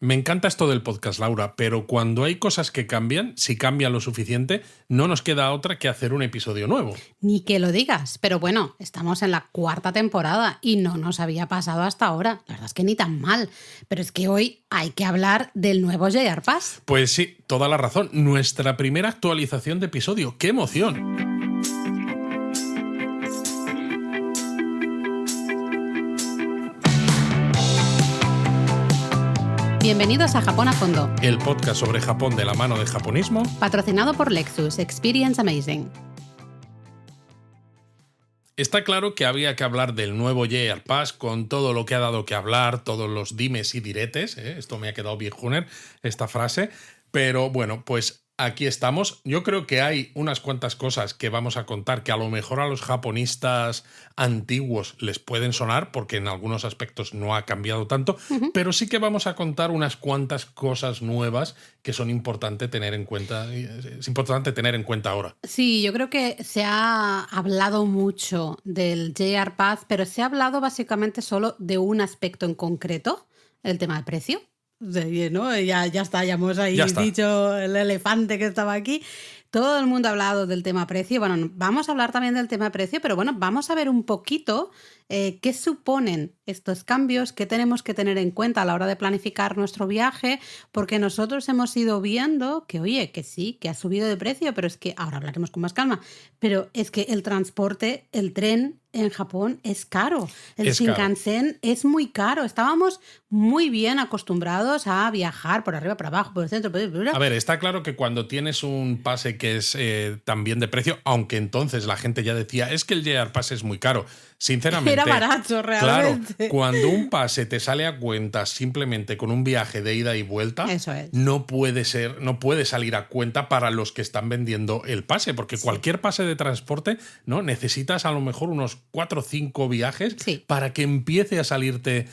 Me encanta esto del podcast, Laura, pero cuando hay cosas que cambian, si cambian lo suficiente, no nos queda otra que hacer un episodio nuevo. Ni que lo digas, pero bueno, estamos en la 4ª temporada y no nos había pasado hasta ahora. La verdad es que ni tan mal. Pero es que hoy hay que hablar del nuevo JR Pass. Pues sí, toda la razón. Nuestra primera actualización de episodio. ¡Qué emoción! Bienvenidos a Japón a Fondo, El podcast sobre Japón de la mano de Japonismo, patrocinado por Lexus Experience Amazing. Está claro que había que hablar del nuevo JR Pass con todo lo que ha dado que hablar, todos los dimes y diretes. Esto me ha quedado viejuner, esta frase. Pero bueno, pues aquí estamos. Yo creo que hay unas cuantas cosas que vamos a contar que a lo mejor a los japonistas antiguos les pueden sonar, porque en algunos aspectos no ha cambiado tanto, pero sí que vamos a contar unas cuantas cosas nuevas que son importantes tener en cuenta. Es importante tener en cuenta ahora. Sí, yo creo que se ha hablado mucho del JR Pass, pero se ha hablado básicamente solo de un aspecto en concreto, el tema del precio. ¿No? Ya está, ya hemos ahí dicho el elefante que estaba aquí. Todo el mundo ha hablado del tema precio. Bueno, vamos a hablar también del tema precio, pero bueno, vamos a ver un poquito qué suponen estos cambios, qué tenemos que tener en cuenta a la hora de planificar nuestro viaje, porque nosotros hemos ido viendo que, oye, que sí, que ha subido de precio, pero es que ahora hablaremos con más calma, pero es que el transporte, el tren en Japón es caro. El Shinkansen es muy caro. Estábamos muy bien acostumbrados a viajar por arriba, por abajo, por el centro. A ver, está claro que cuando tienes un pase que es también de precio, aunque entonces la gente ya decía, es que el JR Pass es muy caro. Sinceramente, era barato realmente. Claro, cuando un pase te sale a cuenta simplemente con un viaje de ida y vuelta, eso es. no puede salir a cuenta para los que están vendiendo el pase, porque cualquier pase de transporte, ¿no? Necesitas a lo mejor unos 4 o 5 viajes para que empiece a salirte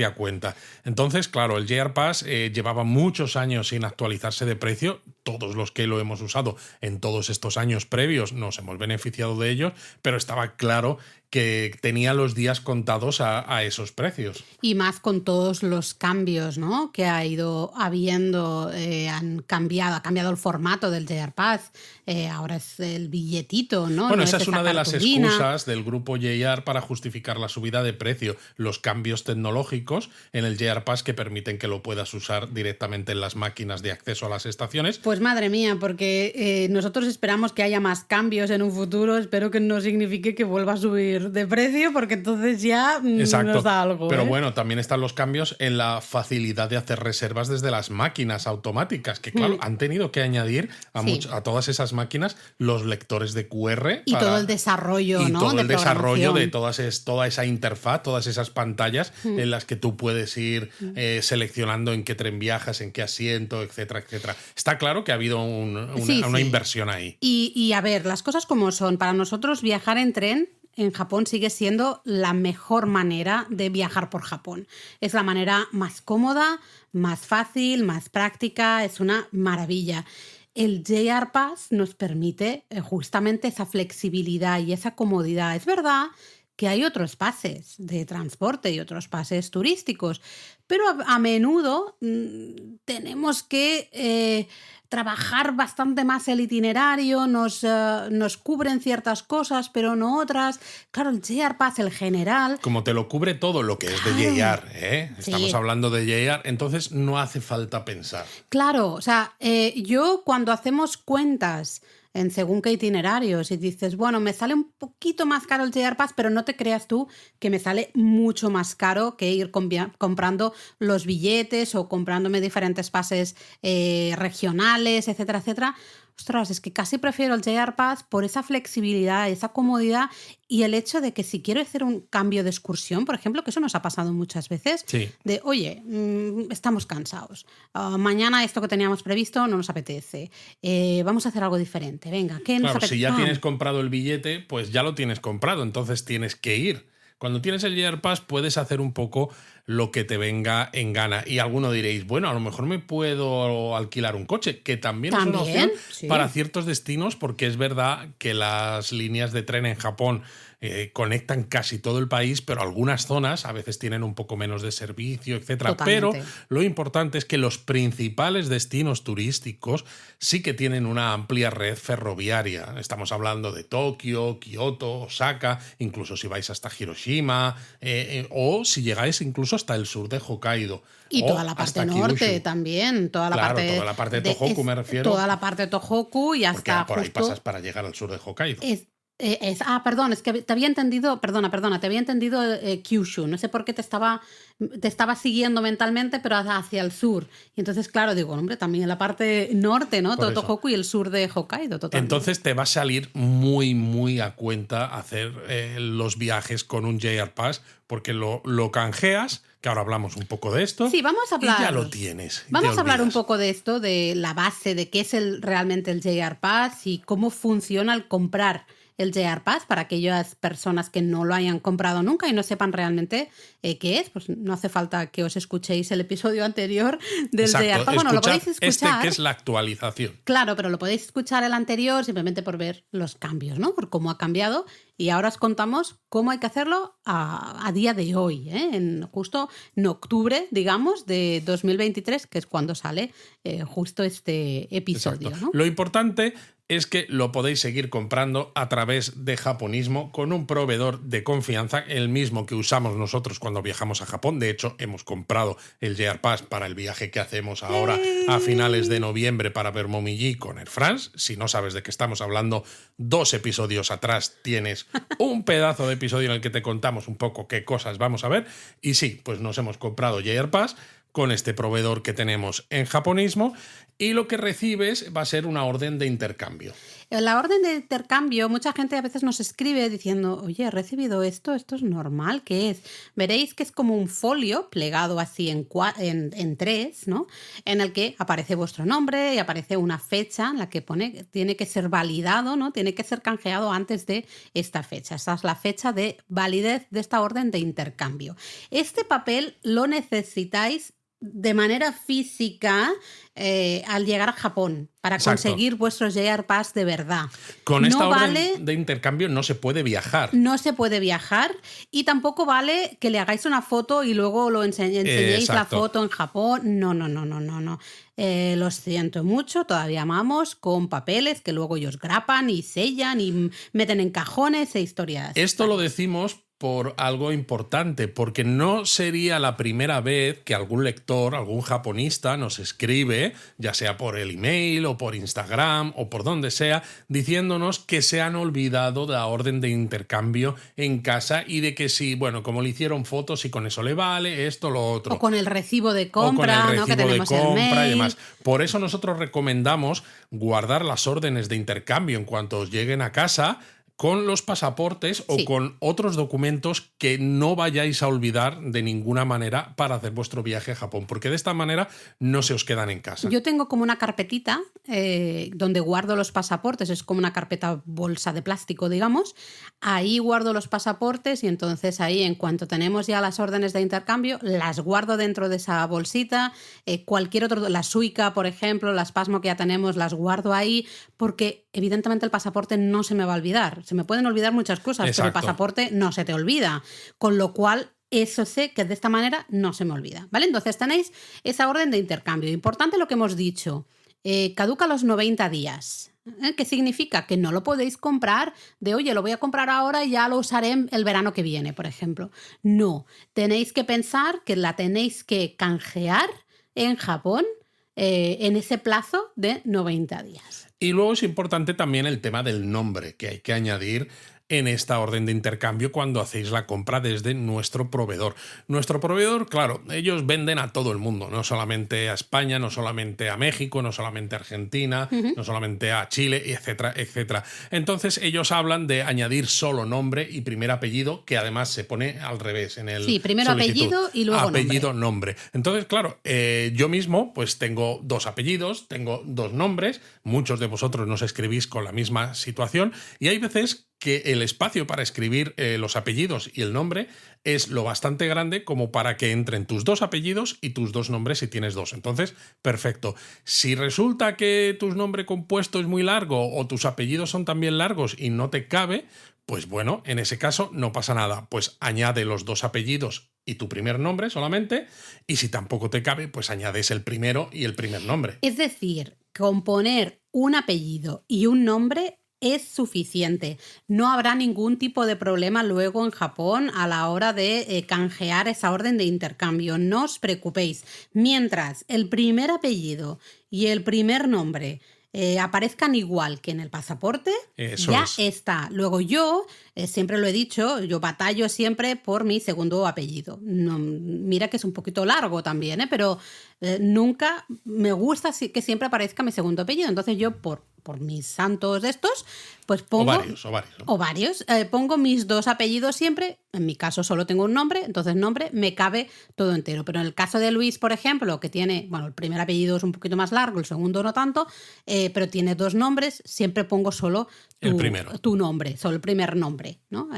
a cuenta. Entonces, claro, el JR Pass llevaba muchos años sin actualizarse de precio. Todos los que lo hemos usado en todos estos años previos nos hemos beneficiado de ellos, pero estaba claro que tenía los días contados a esos precios. Y más con todos los cambios, ¿no?, que ha ido habiendo, ha cambiado el formato del JR Pass, ahora es el billetito, ¿no? Bueno, esa es una de las excusas del grupo JR para justificar la subida de precio, los cambios tecnológicos en el JR Pass que permiten que lo puedas usar directamente en las máquinas de acceso a las estaciones. Pues madre mía, porque nosotros esperamos que haya más cambios en un futuro, espero que no signifique que vuelva a subir de precio, porque entonces ya nos da algo. Pero bueno, también están los cambios en la facilidad de hacer reservas desde las máquinas automáticas, que claro, han tenido que añadir a todas esas máquinas los lectores de QR. Y todo el desarrollo, y ¿no?, todo de el desarrollo de programación. toda esa interfaz, todas esas pantallas en las que tú puedes ir seleccionando en qué tren viajas, en qué asiento, etcétera, etcétera. Está claro que ha habido una inversión ahí. Y a ver, las cosas como son. Para nosotros viajar en tren en Japón sigue siendo la mejor manera de viajar por Japón. Es la manera más cómoda, más fácil, más práctica, es una maravilla. El JR Pass nos permite justamente esa flexibilidad y esa comodidad. Es verdad que hay otros pases de transporte y otros pases turísticos, pero a menudo tenemos que trabajar bastante más el itinerario, nos cubren ciertas cosas, pero no otras. Claro, el JR Pass, el general... Como te lo cubre todo lo que es de JR, estamos hablando de JR, entonces no hace falta pensar. Claro, o sea, yo cuando hacemos cuentas en según qué itinerarios y dices, bueno, me sale un poquito más caro el JR Pass, pero no te creas tú que me sale mucho más caro que ir comprando los billetes o comprándome diferentes pases regionales, etcétera, etcétera. Ostras, es que casi prefiero el JR Pass por esa flexibilidad, esa comodidad y el hecho de que si quiero hacer un cambio de excursión, por ejemplo, que eso nos ha pasado muchas veces, de, oye, estamos cansados, mañana esto que teníamos previsto no nos apetece, vamos a hacer algo diferente, venga, ¿qué nos apetece? Si ya tienes comprado el billete, pues ya lo tienes comprado, entonces tienes que ir. Cuando tienes el JR Pass puedes hacer un poco lo que te venga en gana. Y alguno diréis, bueno, a lo mejor me puedo alquilar un coche, que también es una opción Sí. para ciertos destinos, porque es verdad que las líneas de tren en Japón conectan casi todo el país, pero algunas zonas a veces tienen un poco menos de servicio, etcétera. Pero Totalmente. lo importante es que los principales destinos turísticos sí que tienen una amplia red ferroviaria. Estamos hablando de Tokio, Kioto, Osaka, incluso si vais hasta Hiroshima, o si llegáis incluso hasta el sur de Hokkaido. Y o toda la parte hasta norte Kyushu. también, toda la Claro, parte toda la parte de Tohoku me refiero. Toda la parte de Tohoku y Porque hasta por ahí justo pasas para llegar al sur de Hokkaido. perdón, es que te había entendido, perdona, te había entendido Kyushu. No sé por qué te estaba siguiendo mentalmente, pero hacia el sur. Y entonces, claro, digo, hombre, también en la parte norte, ¿no? Por Todo eso. Tohoku y el sur de Hokkaido, totalmente. Entonces te va a salir muy, muy a cuenta hacer los viajes con un JR Pass, porque lo canjeas, que ahora hablamos un poco de esto. Sí, vamos a hablar. Y ya lo tienes. Vamos a hablar un olvidas. poco de esto, de la base, de qué es realmente el JR Pass y cómo funciona al comprar el JR Pass para aquellas personas que no lo hayan comprado nunca y no sepan realmente qué es. Pues no hace falta que os escuchéis el episodio anterior del Exacto. JR Pass. Bueno, lo podéis escuchar. Este que es la actualización. Claro, pero lo podéis escuchar el anterior simplemente por ver los cambios, ¿no? Por cómo ha cambiado. Y ahora os contamos cómo hay que hacerlo a día de hoy, justo en octubre, digamos, de 2023, que es cuando sale justo este episodio, ¿no? Lo importante es que lo podéis seguir comprando a través de Japonismo con un proveedor de confianza, el mismo que usamos nosotros cuando viajamos a Japón. De hecho, hemos comprado el JR Pass para el viaje que hacemos ahora a finales de noviembre para ver Momiji con Air France. Si no sabes de qué estamos hablando, 2 episodios atrás tienes un pedazo de episodio en el que te contamos un poco qué cosas vamos a ver. Y sí, pues nos hemos comprado JR Pass con este proveedor que tenemos en Japonismo, y lo que recibes va a ser una orden de intercambio. En la orden de intercambio, mucha gente a veces nos escribe diciendo, oye, he recibido esto es normal, ¿qué es? Veréis que es como un folio plegado así en 3, ¿no? En el que aparece vuestro nombre y aparece una fecha en la que pone que tiene que ser validado, ¿no? Tiene que ser canjeado antes de esta fecha. Esa es la fecha de validez de esta orden de intercambio. Este papel lo necesitáis de manera física al llegar a Japón para conseguir vuestros JR Pass de verdad. Con esta orden de intercambio no se puede viajar. No se puede viajar y tampoco vale que le hagáis una foto y luego lo enseñéis la foto en Japón. No. Lo siento mucho, todavía vamos con papeles que luego ellos grapan y sellan y meten en cajones e historias. Esto lo decimos por algo importante, porque no sería la primera vez que algún lector, algún japonista nos escribe, ya sea por el email o por Instagram o por donde sea, diciéndonos que se han olvidado de la orden de intercambio en casa y de que sí, bueno, como le hicieron fotos y con eso le vale, esto, lo otro. O con el recibo de compra, ¿no? Que tenemos el mail. Y demás. Por eso nosotros recomendamos guardar las órdenes de intercambio en cuanto os lleguen a casa, con los pasaportes o con otros documentos que no vayáis a olvidar de ninguna manera para hacer vuestro viaje a Japón, porque de esta manera no se os quedan en casa. Yo tengo como una carpetita donde guardo los pasaportes, es como una carpeta bolsa de plástico, digamos. Ahí guardo los pasaportes y entonces ahí, en cuanto tenemos ya las órdenes de intercambio, las guardo dentro de esa bolsita. Cualquier otro, la Suica, por ejemplo, las Pasmo que ya tenemos, las guardo ahí porque evidentemente el pasaporte no se me va a olvidar. Se me pueden olvidar muchas cosas, pero el pasaporte no se te olvida. Con lo cual, eso sé que de esta manera no se me olvida, ¿vale? Entonces tenéis esa orden de intercambio. Importante lo que hemos dicho. Caduca los 90 días. ¿Qué significa? Que no lo podéis comprar de, oye, lo voy a comprar ahora y ya lo usaré el verano que viene, por ejemplo. No. Tenéis que pensar que la tenéis que canjear en Japón en ese plazo de 90 días. Y luego es importante también el tema del nombre que hay que añadir en esta orden de intercambio cuando hacéis la compra desde nuestro proveedor. Nuestro proveedor, claro, ellos venden a todo el mundo, no solamente a España, no solamente a México, no solamente a Argentina, no solamente a Chile, etcétera, etcétera. Entonces ellos hablan de añadir solo nombre y primer apellido, que además se pone al revés en el Sí, primero solicitud. apellido y luego nombre. Entonces, claro, yo mismo pues tengo 2 apellidos, tengo 2 nombres, muchos de vosotros nos escribís con la misma situación y hay veces que el espacio para escribir los apellidos y el nombre es lo bastante grande como para que entren tus 2 apellidos y tus 2 nombres si tienes 2. Entonces, perfecto. Si resulta que tu nombre compuesto es muy largo o tus apellidos son también largos y no te cabe, pues bueno, en ese caso no pasa nada. Pues añade los 2 apellidos y tu primer nombre solamente, y si tampoco te cabe, pues añades el primero y el primer nombre. Es decir, componer un apellido y un nombre es suficiente. No habrá ningún tipo de problema luego en Japón a la hora de canjear esa orden de intercambio. No os preocupéis. Mientras el primer apellido y el primer nombre aparezcan igual que en el pasaporte, Eso ya es. está. Luego yo, siempre lo he dicho, yo batallo siempre por mi segundo apellido. No, mira que es un poquito largo también, pero nunca me gusta que siempre aparezca mi segundo apellido. Entonces yo, por mis santos de estos, pues pongo... O varios. Pongo mis 2 apellidos siempre. En mi caso solo tengo un nombre, entonces nombre me cabe todo entero. Pero en el caso de Luis, por ejemplo, que tiene, bueno, el primer apellido es un poquito más largo, el segundo no tanto, pero tiene 2 nombres, siempre pongo solo tu nombre, solo el primer nombre, ¿no?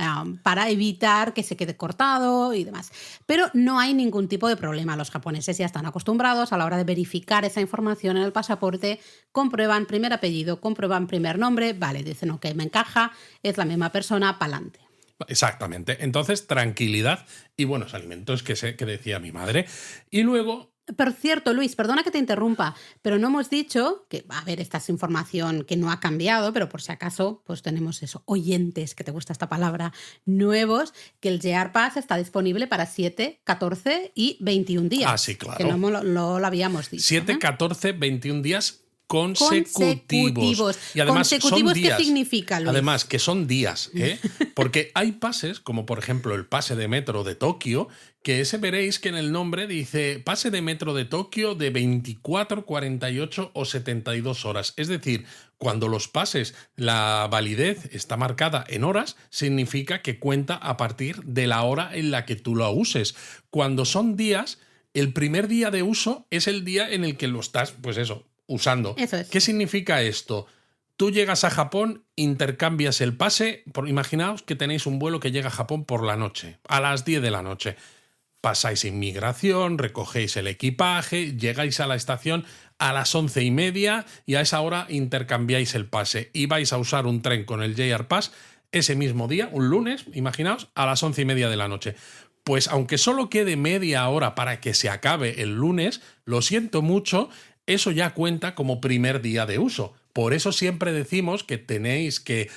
Para evitar que se quede cortado y demás. Pero no hay ningún tipo de problema. Los japoneses ya están acostumbrados a la hora de verificar esa información en el pasaporte, comprueban primer apellido, comprueban primer nombre, vale, dicen ok, me encaja, es la misma persona, pa'lante. Exactamente. Entonces, tranquilidad y buenos alimentos, que decía mi madre. Y luego... Por cierto, Luis, perdona que te interrumpa, pero no hemos dicho que, a ver, esta es información que no ha cambiado, pero por si acaso, pues tenemos eso, oyentes, que te gusta esta palabra, nuevos, que el JR Pass está disponible para 7, 14 y 21 días. Ah, sí, claro. Que no lo habíamos dicho. 7, 14, 21 días consecutivos. Y además ¿Consecutivos son días. qué significa, Luis? Además, que son días, ¿eh? Porque hay pases, como por ejemplo el pase de metro de Tokio, que ese veréis que en el nombre dice pase de metro de Tokio de 24, 48 o 72 horas. Es decir, cuando los pases, la validez está marcada en horas, significa que cuenta a partir de la hora en la que tú lo uses. Cuando son días, el primer día de uso es el día en el que lo estás, pues eso, usando. Eso es. ¿Qué significa esto? Tú llegas a Japón, intercambias el pase. Imaginaos que tenéis un vuelo que llega a Japón por la noche, a las 10 de la noche. Pasáis inmigración, recogéis el equipaje, llegáis a la estación a las 11:30 y a esa hora intercambiáis el pase. Y vais a usar un tren con el JR Pass ese mismo día, un lunes, imaginaos, a las 11:30 de la noche. Pues aunque solo quede media hora para que se acabe el lunes, lo siento mucho, eso ya cuenta como primer día de uso. Por eso siempre decimos que tenéis que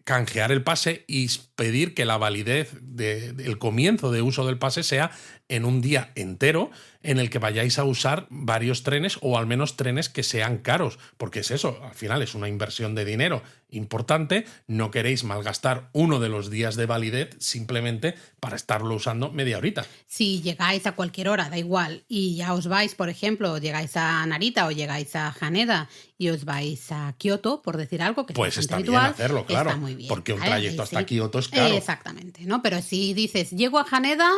canjear el pase y pedir que la validez del comienzo de uso del pase sea en un día entero en el que vayáis a usar varios trenes o al menos trenes que sean caros, porque es eso, al final es una inversión de dinero importante, no queréis malgastar uno de los días de validez simplemente para estarlo usando media horita. Si llegáis a cualquier hora, da igual, y ya os vais, por ejemplo, llegáis a Narita o llegáis a Haneda y os vais a Kioto, por decir algo, que pues es está habitual, bien hacerlo, claro, está muy bien, porque un ¿vale? trayecto Ahí hasta sí. Kioto es caro. Exactamente, ¿no? Pero si dices, llego a Haneda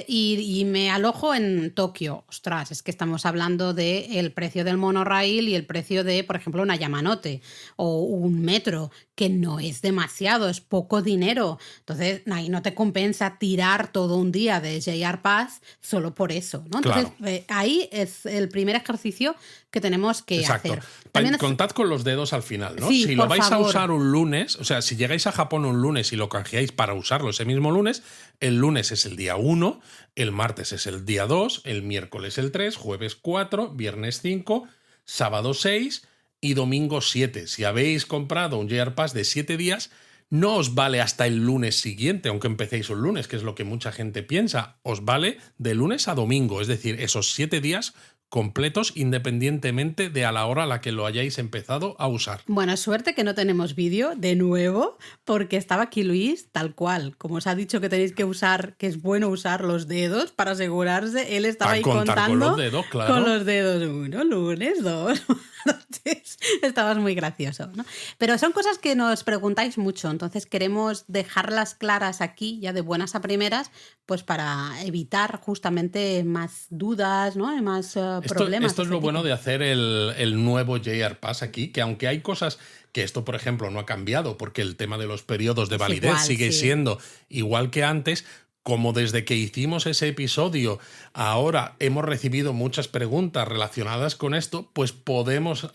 y me alojo en Tokio, ostras, es que estamos hablando del precio del monorail y el precio de, por ejemplo, una Yamanote o un metro, que no es demasiado, es poco dinero. Entonces, ahí no te compensa tirar todo un día de JR Pass solo por eso, ¿no? Entonces, claro. Ahí es el primer ejercicio que tenemos que Exacto. hacer. También Contad con los dedos al final, ¿no? Sí, si lo vais favor. a usar un lunes, o sea, si llegáis a Japón un lunes y lo canjeáis para usarlo ese mismo lunes, el lunes es el día 1, el martes es el día 2, el miércoles el 3, jueves 4, viernes 5, sábado 6 y domingo 7. Si habéis comprado un JR Pass de 7 días, no os vale hasta el lunes siguiente, aunque empecéis un lunes, que es lo que mucha gente piensa. Os vale de lunes a domingo, es decir, esos 7 días completos independientemente de a la hora a la que lo hayáis empezado a usar. Buena suerte que no tenemos vídeo de nuevo, porque estaba aquí Luis tal cual. Como os ha dicho que tenéis que usar, que es bueno usar los dedos para asegurarse, él estaba ahí contando con los dedos, claro. Con los dedos, 1, lunes, 2, martes. Estabas muy gracioso, ¿no? Pero son cosas que nos preguntáis mucho, entonces queremos dejarlas claras aquí, ya de buenas a primeras, pues para evitar justamente más dudas, ¿no? Y más problemas. Esto es lo bueno de hacer el nuevo JR Pass aquí, que aunque hay cosas que esto, por ejemplo, no ha cambiado, porque el tema de los periodos de Es validez igual, sigue sí. siendo igual que antes. Como desde que hicimos ese episodio, ahora hemos recibido muchas preguntas relacionadas con esto, pues podemos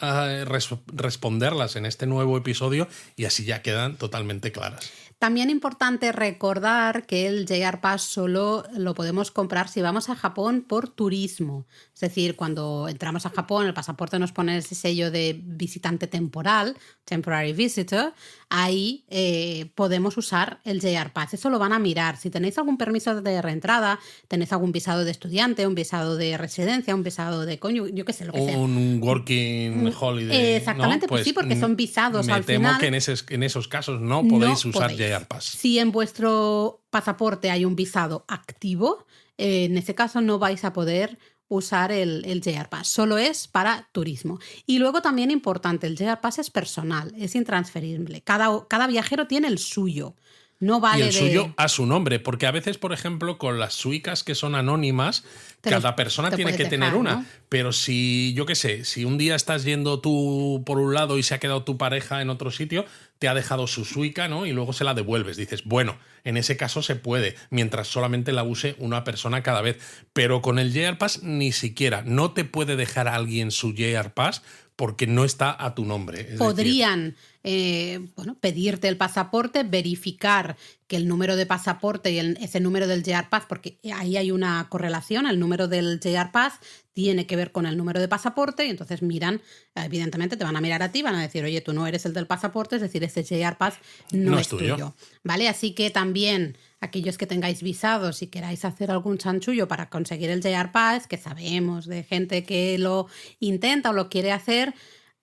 responderlas en este nuevo episodio y así ya quedan totalmente claras. También importante recordar que el JR Pass solo lo podemos comprar si vamos a Japón por turismo. Es decir, cuando entramos a Japón, el pasaporte nos pone ese sello de visitante temporal, temporary visitor, ahí podemos usar el JR Pass. Eso lo van a mirar. Si tenéis algún permiso de reentrada, tenéis algún visado de estudiante, un visado de residencia, un visado de coño, yo qué sé, lo que sea. Un working holiday. Exactamente, ¿no? pues sí, porque son visados me al temo final. que en esos casos no podéis usar JR Pass. Si en vuestro pasaporte hay un visado activo, en ese caso no vais a poder usar el JR Pass, solo es para turismo. Y luego también importante, el JR Pass es personal, es intransferible. Cada viajero tiene el suyo. No vale y el suyo a su nombre, porque a veces, por ejemplo, con las suicas que son anónimas, cada persona tiene que tener una. ¿No? Pero si, yo qué sé, si un día estás yendo tú por un lado y se ha quedado tu pareja en otro sitio, te ha dejado su suica, ¿no? Y luego se la devuelves. Dices, bueno, en ese caso se puede, mientras solamente la use una persona cada vez. Pero con el JR Pass ni siquiera. No te puede dejar a alguien su JR Pass porque no está a tu nombre. Podrían pedirte el pasaporte, verificar que el número de pasaporte y ese número del JR Pass, porque ahí hay una correlación, el número del JR Pass tiene que ver con el número de pasaporte y entonces miran, evidentemente te van a mirar a ti, van a decir, oye, tú no eres el del pasaporte, es decir, ese JR Pass no es tuyo. ¿Vale? Así que también aquellos que tengáis visados y queráis hacer algún chanchullo para conseguir el JR Pass, que sabemos de gente que lo intenta o lo quiere hacer,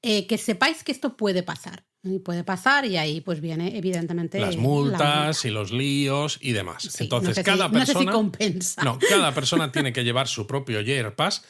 que sepáis que esto puede pasar. Y puede pasar y ahí pues viene evidentemente las multas y los líos y demás. Sí, entonces no sé si compensa. No, cada persona tiene que llevar su propio JR Pass.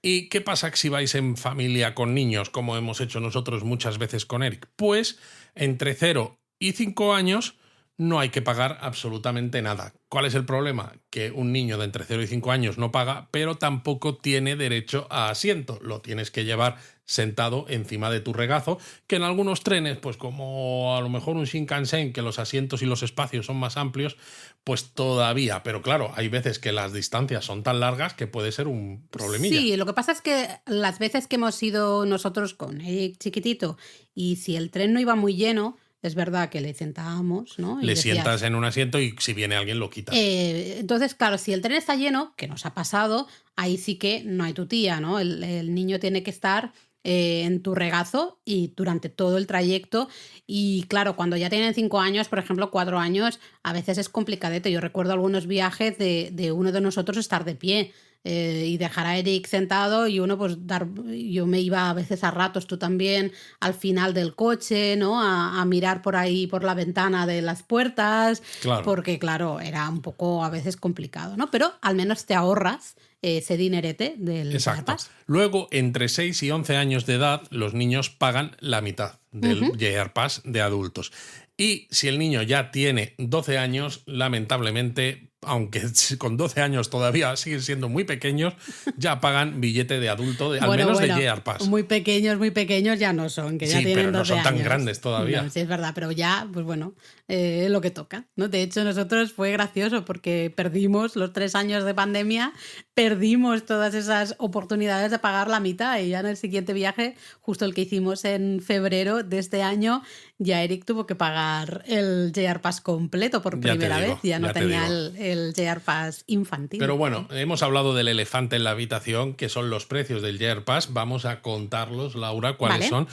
¿Y qué pasa si vais en familia con niños, como hemos hecho nosotros muchas veces con Eric? Pues entre 0 y 5 años no hay que pagar absolutamente nada. ¿Cuál es el problema? Que un niño de entre 0 y 5 años no paga, pero tampoco tiene derecho a asiento. Lo tienes que llevar sentado encima de tu regazo, que en algunos trenes, pues como a lo mejor un Shinkansen, que los asientos y los espacios son más amplios, pues todavía. Pero claro, hay veces que las distancias son tan largas que puede ser un problemilla. Sí, lo que pasa es que las veces que hemos ido nosotros con Eric chiquitito y si el tren no iba muy lleno, es verdad que le sentábamos, ¿no? Le sientas en un asiento y si viene alguien lo quitas. Entonces, claro, si el tren está lleno, que nos ha pasado, ahí sí que no hay tu tía, ¿no? El niño tiene que estar en tu regazo y durante todo el trayecto. Y claro, cuando ya tienen 5 años, por ejemplo, 4 años, a veces es complicadete. Yo recuerdo algunos viajes de uno de nosotros estar de pie. Y dejar a Eric sentado y uno pues yo me iba a veces a ratos, tú también, al final del coche, ¿no? A mirar por ahí por la ventana de las puertas, claro. Porque claro, era un poco a veces complicado, ¿no? Pero al menos te ahorras ese dinerete del Exacto. JR Pass. Luego, entre 6 y 11 años de edad, los niños pagan la mitad del JR Pass de adultos. Y si el niño ya tiene 12 años, lamentablemente, aunque con 12 años todavía siguen siendo muy pequeños, ya pagan billete de adulto, al menos de JR Pass. Muy pequeños ya no son, que ya sí, tienen 12 años. pero no son tan grandes todavía. No, sí, es verdad, pero ya, pues bueno, es lo que toca, ¿no? De hecho, nosotros fue gracioso porque perdimos los 3 años de pandemia, perdimos todas esas oportunidades de pagar la mitad y ya en el siguiente viaje, justo el que hicimos en febrero de este año, ya Eric tuvo que pagar el JR Pass completo por primera vez, ya no tenía el JR Pass infantil. Pero bueno, hemos hablado del elefante en la habitación, que son los precios del JR Pass. Vamos a contarlos, Laura, cuáles son.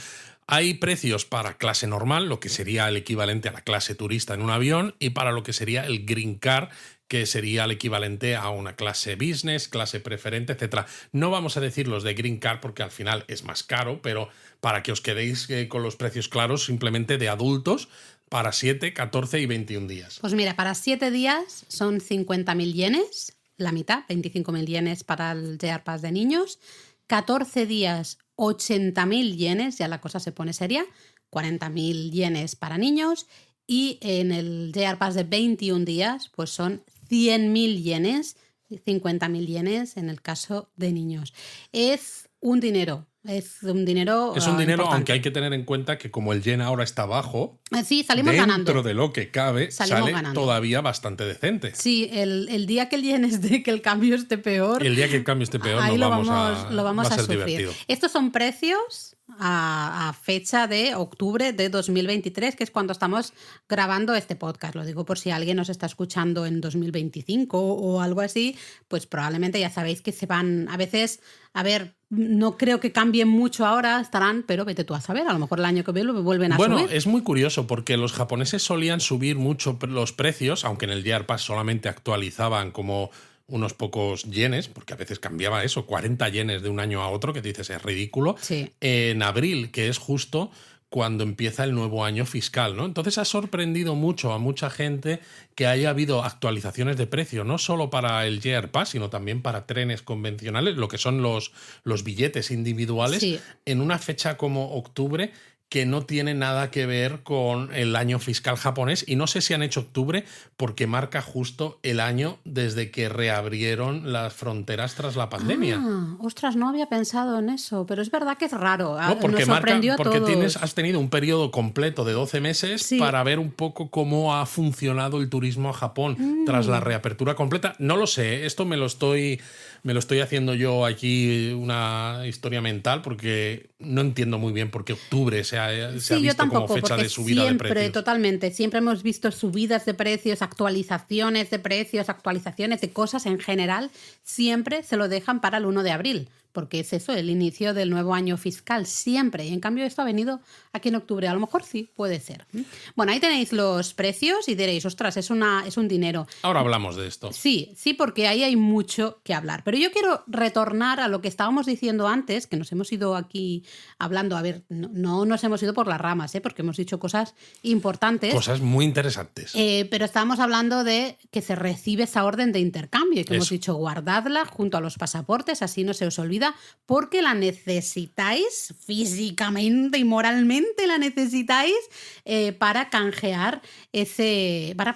Hay precios para clase normal, lo que sería el equivalente a la clase turista en un avión, y para lo que sería el Green Card, que sería el equivalente a una clase business, clase preferente, etc. No vamos a decir los de Green Card porque al final es más caro, pero para que os quedéis con los precios claros, simplemente de adultos, para 7, 14 y 21 días. Pues mira, para 7 días son 50.000 yenes, la mitad, 25.000 yenes para el JR Pass de niños. 14 días, 80.000 yenes, ya la cosa se pone seria, 40.000 yenes para niños. Y en el JR Pass de 21 días, pues son 100.000 yenes, 50.000 yenes en el caso de niños. Es un dinero. Es un dinero. Es un dinero, importante. aunque hay que tener en cuenta que como el yen ahora está bajo, Sí, salimos dentro ganando. de lo que cabe, Salimos sale ganando. todavía bastante decente. Sí, el día que el yen esté, que el cambio esté peor. El día que el cambio esté peor, ahí lo vamos va a ser sufrir. divertido. Estos son precios a fecha de octubre de 2023, que es cuando estamos grabando este podcast. Lo digo por si alguien nos está escuchando en 2025 o algo así, pues probablemente ya sabéis que se van a veces, a ver, no creo que cambien mucho ahora, estarán, pero vete tú a saber, a lo mejor el año que viene lo vuelven a subir. Bueno, es muy curioso porque los japoneses solían subir mucho los precios, aunque en el Year Pass solamente actualizaban como unos pocos yenes, porque a veces cambiaba eso, 40 yenes de un año a otro, que dices es ridículo, Sí. en abril, que es justo cuando empieza el nuevo año fiscal, ¿no? Entonces ha sorprendido mucho a mucha gente que haya habido actualizaciones de precio, no solo para el Year Pass, sino también para trenes convencionales, lo que son los billetes individuales, Sí. en una fecha como octubre, que no tiene nada que ver con el año fiscal japonés, y no sé si han hecho octubre porque marca justo el año desde que reabrieron las fronteras tras la pandemia. Ostras, no había pensado en eso, pero es verdad que es raro. No, porque Nos sorprendió a porque todos. has tenido un periodo completo de 12 meses Sí. para ver un poco cómo ha funcionado el turismo a Japón tras la reapertura completa. No lo sé, esto me lo estoy haciendo yo aquí una historia mental porque no entiendo muy bien por qué octubre se ha Sí, yo visto tampoco, como fecha porque de subida de siempre, precios. totalmente, siempre hemos visto subidas de precios, actualizaciones de precios, actualizaciones de cosas en general, siempre se lo dejan para el 1 de abril, porque es eso, el inicio del nuevo año fiscal, siempre. Y en cambio esto ha venido aquí en octubre, a lo mejor sí, puede ser. Bueno, ahí tenéis los precios y diréis, ostras, es un dinero. Ahora hablamos de esto. Sí, porque ahí hay mucho que hablar. Pero yo quiero retornar a lo que estábamos diciendo antes, que nos hemos ido aquí hablando, a ver, no nos hemos ido por las ramas, porque hemos dicho cosas importantes. Cosas muy interesantes. Pero estábamos hablando de que se recibe esa orden de intercambio y que hemos Eso. dicho guardadla junto a los pasaportes, así no se os olvida, porque la necesitáis físicamente y moralmente, la necesitáis para canjear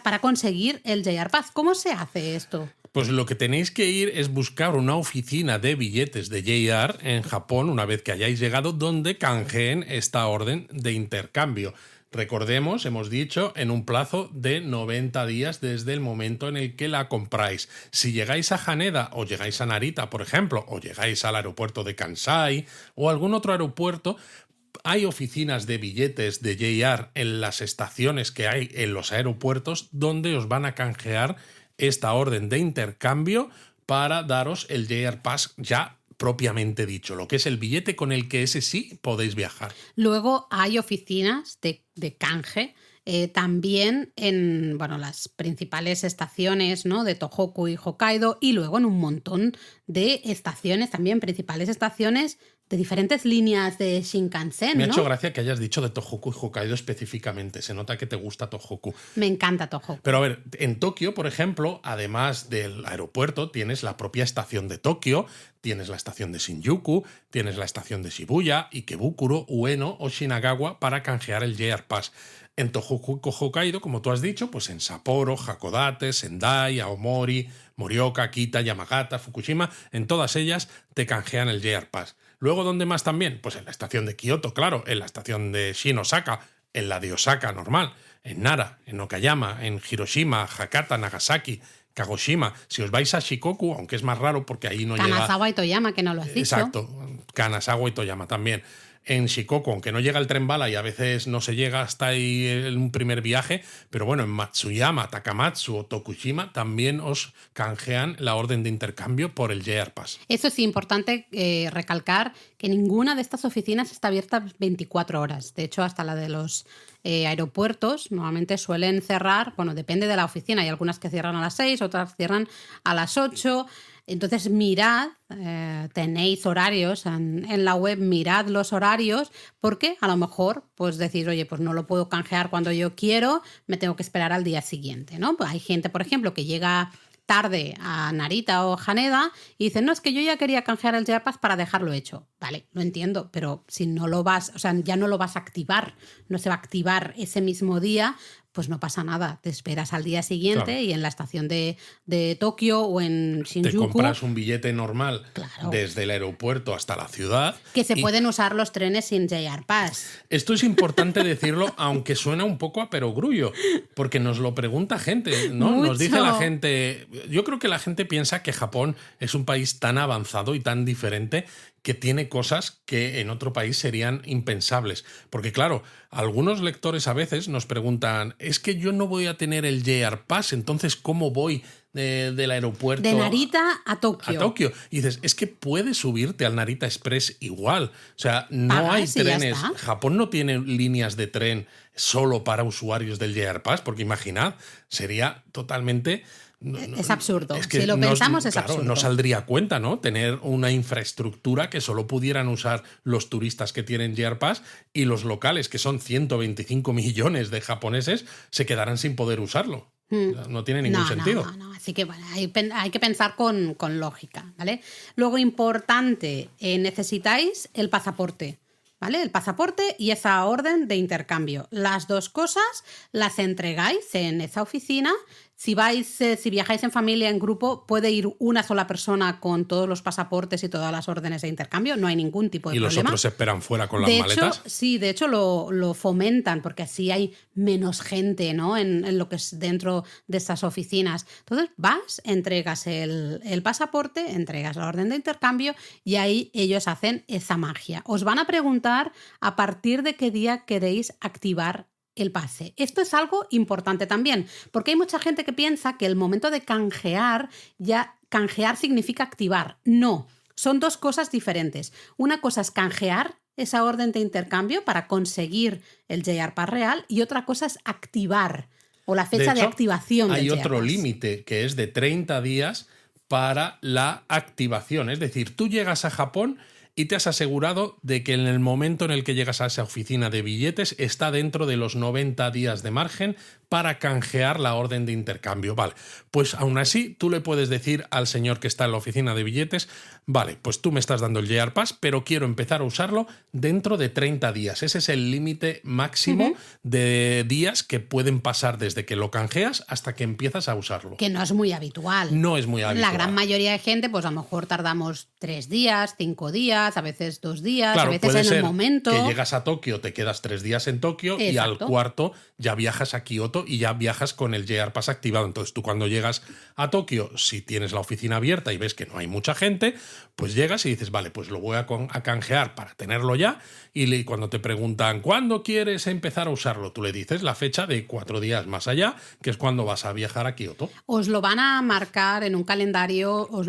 para conseguir el JR Pass. ¿Cómo se hace esto? Pues lo que tenéis que ir es buscar una oficina de billetes de JR en Japón una vez que hayáis llegado donde canjeen esta orden de intercambio. Recordemos, hemos dicho, en un plazo de 90 días desde el momento en el que la compráis. Si llegáis a Haneda o llegáis a Narita, por ejemplo, o llegáis al aeropuerto de Kansai o algún otro aeropuerto, hay oficinas de billetes de JR en las estaciones que hay en los aeropuertos donde os van a canjear esta orden de intercambio para daros el JR Pass ya propiamente dicho, lo que es el billete con el que ese sí podéis viajar. Luego hay oficinas de canje también en las principales estaciones, ¿no?, de Tohoku y Hokkaido, y luego en un montón de estaciones, también principales estaciones de diferentes líneas de Shinkansen. Me ha ¿no? hecho gracia que hayas dicho de Tohoku y Hokkaido específicamente. Se nota que te gusta Tohoku. Me encanta Tohoku. Pero a ver, en Tokio, por ejemplo, además del aeropuerto, tienes la propia estación de Tokio, tienes la estación de Shinjuku, tienes la estación de Shibuya, Ikebukuro, Ueno o Shinagawa para canjear el JR Pass. En Tohoku y Hokkaido, como tú has dicho, pues en Sapporo, Hakodate, Sendai, Aomori, Morioka, Kita, Yamagata, Fukushima, en todas ellas te canjean el JR Pass. Luego, ¿dónde más también? Pues en la estación de Kioto, claro, en la estación de Shin Osaka, en la de Osaka normal, en Nara, en Okayama, en Hiroshima, Hakata, Nagasaki, Kagoshima. Si os vais a Shikoku, aunque es más raro porque ahí no llega... Kanazawa y Toyama, que no lo has dicho. Exacto, Kanazawa y Toyama también. En Shikoku, aunque no llega el tren bala y a veces no se llega hasta ahí en un primer viaje, pero bueno, en Matsuyama, Takamatsu o Tokushima también os canjean la orden de intercambio por el JR Pass. Eso es importante recalcar que ninguna de estas oficinas está abierta 24 horas. De hecho, hasta la de los aeropuertos normalmente suelen cerrar, bueno, depende de la oficina. Hay algunas que cierran a las 6, otras cierran a las 8. Entonces mirad, tenéis horarios en la web, mirad los horarios, porque a lo mejor pues decís, oye, pues no lo puedo canjear cuando yo quiero, me tengo que esperar al día siguiente, ¿no? Pues hay gente, por ejemplo, que llega tarde a Narita o Haneda y dicen, no, es que yo ya quería canjear el JR Pass para dejarlo hecho. Vale, lo entiendo, pero si no lo vas, o sea, ya no lo vas a activar, no se va a activar ese mismo día pues no pasa nada. Te esperas al día siguiente Claro. y en la estación de Tokio o en Te Shinjuku, compras un billete normal claro, desde el aeropuerto hasta la ciudad. que se y pueden usar los trenes sin JR Pass. esto es importante decirlo, aunque suena un poco a perogrullo, porque nos lo pregunta gente, ¿no? Nos dice la Mucho. gente. Yo creo que la gente piensa que Japón es un país tan avanzado y tan diferente que tiene cosas que en otro país serían impensables. Porque, claro, algunos lectores a veces nos preguntan: es que yo no voy a tener el JR Pass, entonces, ¿cómo voy del aeropuerto De Narita a a Tokio. Tokio? Y dices, es que puedes subirte al Narita Express igual. O sea, no hay Pagas y ya trenes. está. Japón no tiene líneas de tren solo para usuarios del JR Pass, porque imaginad, sería totalmente. Es absurdo. Es que Si lo pensamos, es claro, absurdo. no saldría a cuenta, ¿no? Tener una infraestructura que solo pudieran usar los turistas que tienen JR Pass, y los locales, que son 125 millones de japoneses, se quedarán sin poder usarlo. O sea, no tiene ningún sentido. No. Así que bueno, hay que pensar con lógica, ¿vale? Luego, importante, necesitáis el pasaporte, ¿vale? El pasaporte y esa orden de intercambio. Las dos cosas las entregáis en esa oficina. Si viajáis en familia, en grupo, puede ir una sola persona con todos los pasaportes y todas las órdenes de intercambio. No hay ningún tipo de Y los problema. otros se esperan fuera con las De hecho, maletas. sí, de hecho lo fomentan porque así hay menos gente, ¿no? en lo que es dentro de estas oficinas. Entonces vas, entregas el pasaporte, entregas la orden de intercambio y ahí ellos hacen esa magia. Os van a preguntar a partir de qué día queréis activar el pase. Esto es algo importante también, porque hay mucha gente que piensa que el momento de canjear significa activar. No, son dos cosas diferentes. Una cosa es canjear esa orden de intercambio para conseguir el JR Pass real y otra cosa es activar o la fecha de hecho, activación hay del JR otro Pass. límite que es de 30 días para la activación. Es decir, tú llegas a Japón y te has asegurado de que en el momento en el que llegas a esa oficina de billetes está dentro de los 90 días de margen para canjear la orden de intercambio. Vale, pues aún así tú le puedes decir al señor que está en la oficina de billetes: vale, pues tú me estás dando el JR Pass, pero quiero empezar a usarlo dentro de 30 días. Ese es el límite máximo de días que pueden pasar desde que lo canjeas hasta que empiezas a usarlo. Que no es muy habitual. No es muy habitual. La gran mayoría de gente, pues a lo mejor tardamos 3 días, 5 días, a veces 2 días, Claro, a veces puede en ser el momento. que llegas a Tokio, te quedas 3 días en Tokio y al Exacto. cuarto ya viajas a Kioto y ya viajas con el JR Pass activado. Entonces tú, cuando llegas a Tokio, si tienes la oficina abierta y ves que no hay mucha gente, pues llegas y dices: vale, pues lo voy a canjear para tenerlo ya. Y cuando te preguntan ¿cuándo quieres empezar a usarlo?, tú le dices la fecha de 4 días más allá, que es cuando vas a viajar a Kioto. Os lo van a marcar en un calendario, os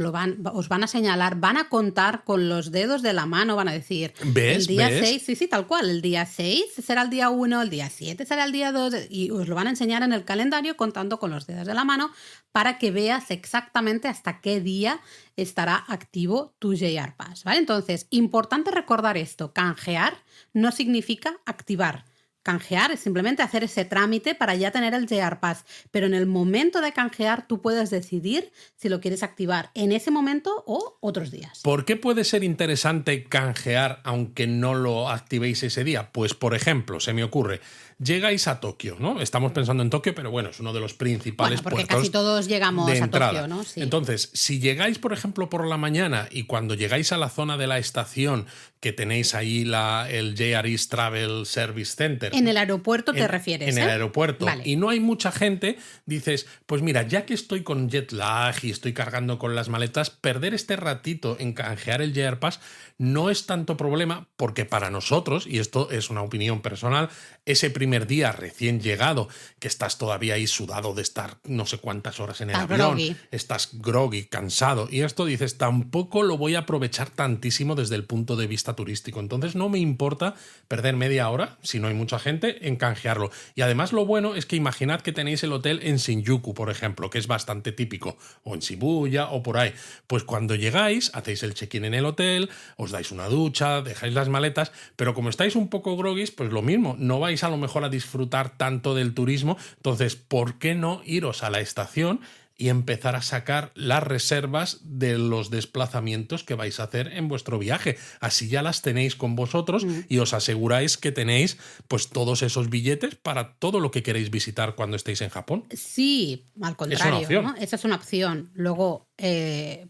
van a señalar, van a contar con los dedos de la mano, van a decir: ¿Ves? el día ¿Ves? 6, sí, tal cual, el día 6 será el día 1, el día 7 será el día 2, y os lo van a enseñar en el calendario contando con los dedos de la mano para que veas exactamente hasta qué día estará activo tu JR Pass, ¿vale? Entonces, importante recordar esto: canjear no significa activar. Canjear es simplemente hacer ese trámite para ya tener el JR Pass, pero en el momento de canjear tú puedes decidir si lo quieres activar en ese momento o otros días. ¿Por qué puede ser interesante canjear aunque no lo activéis ese día? Pues, por ejemplo, se me ocurre, llegáis a Tokio, ¿no? Estamos pensando en Tokio, pero bueno, es uno de los principales Bueno, porque puertos casi todos llegamos de a entrada. Tokio, ¿no? Sí. Entonces, si llegáis, por ejemplo, por la mañana y cuando llegáis a la zona de la estación, que tenéis ahí el JR East Travel Service Center. En el aeropuerto te refieres, En el aeropuerto. Vale. Y no hay mucha gente, dices: pues mira, ya que estoy con jet lag y estoy cargando con las maletas, perder este ratito en canjear el JR Pass no es tanto problema, porque para nosotros, y esto es una opinión personal, ese primer día recién llegado, que estás todavía ahí sudado de estar no sé cuántas horas en el Estás avión, groggy. estás groggy, cansado, y esto dices: tampoco lo voy a aprovechar tantísimo desde el punto de vista turístico. Entonces no me importa perder media hora, si no hay mucha gente, en canjearlo. Y además lo bueno es que imaginad que tenéis el hotel en Shinjuku, por ejemplo, que es bastante típico, o en Shibuya o por ahí. Pues cuando llegáis, hacéis el check-in en el hotel, os dais una ducha, dejáis las maletas, pero como estáis un poco groguis, pues lo mismo, no vais a lo mejor a disfrutar tanto del turismo. Entonces, ¿por qué no iros a la estación, y empezar a sacar las reservas de los desplazamientos que vais a hacer en vuestro viaje. Así ya las tenéis con vosotros y os aseguráis que tenéis pues todos esos billetes para todo lo que queréis visitar cuando estéis en Japón. Sí, al Es una contrario, opción. ¿no? Esa es una opción. Luego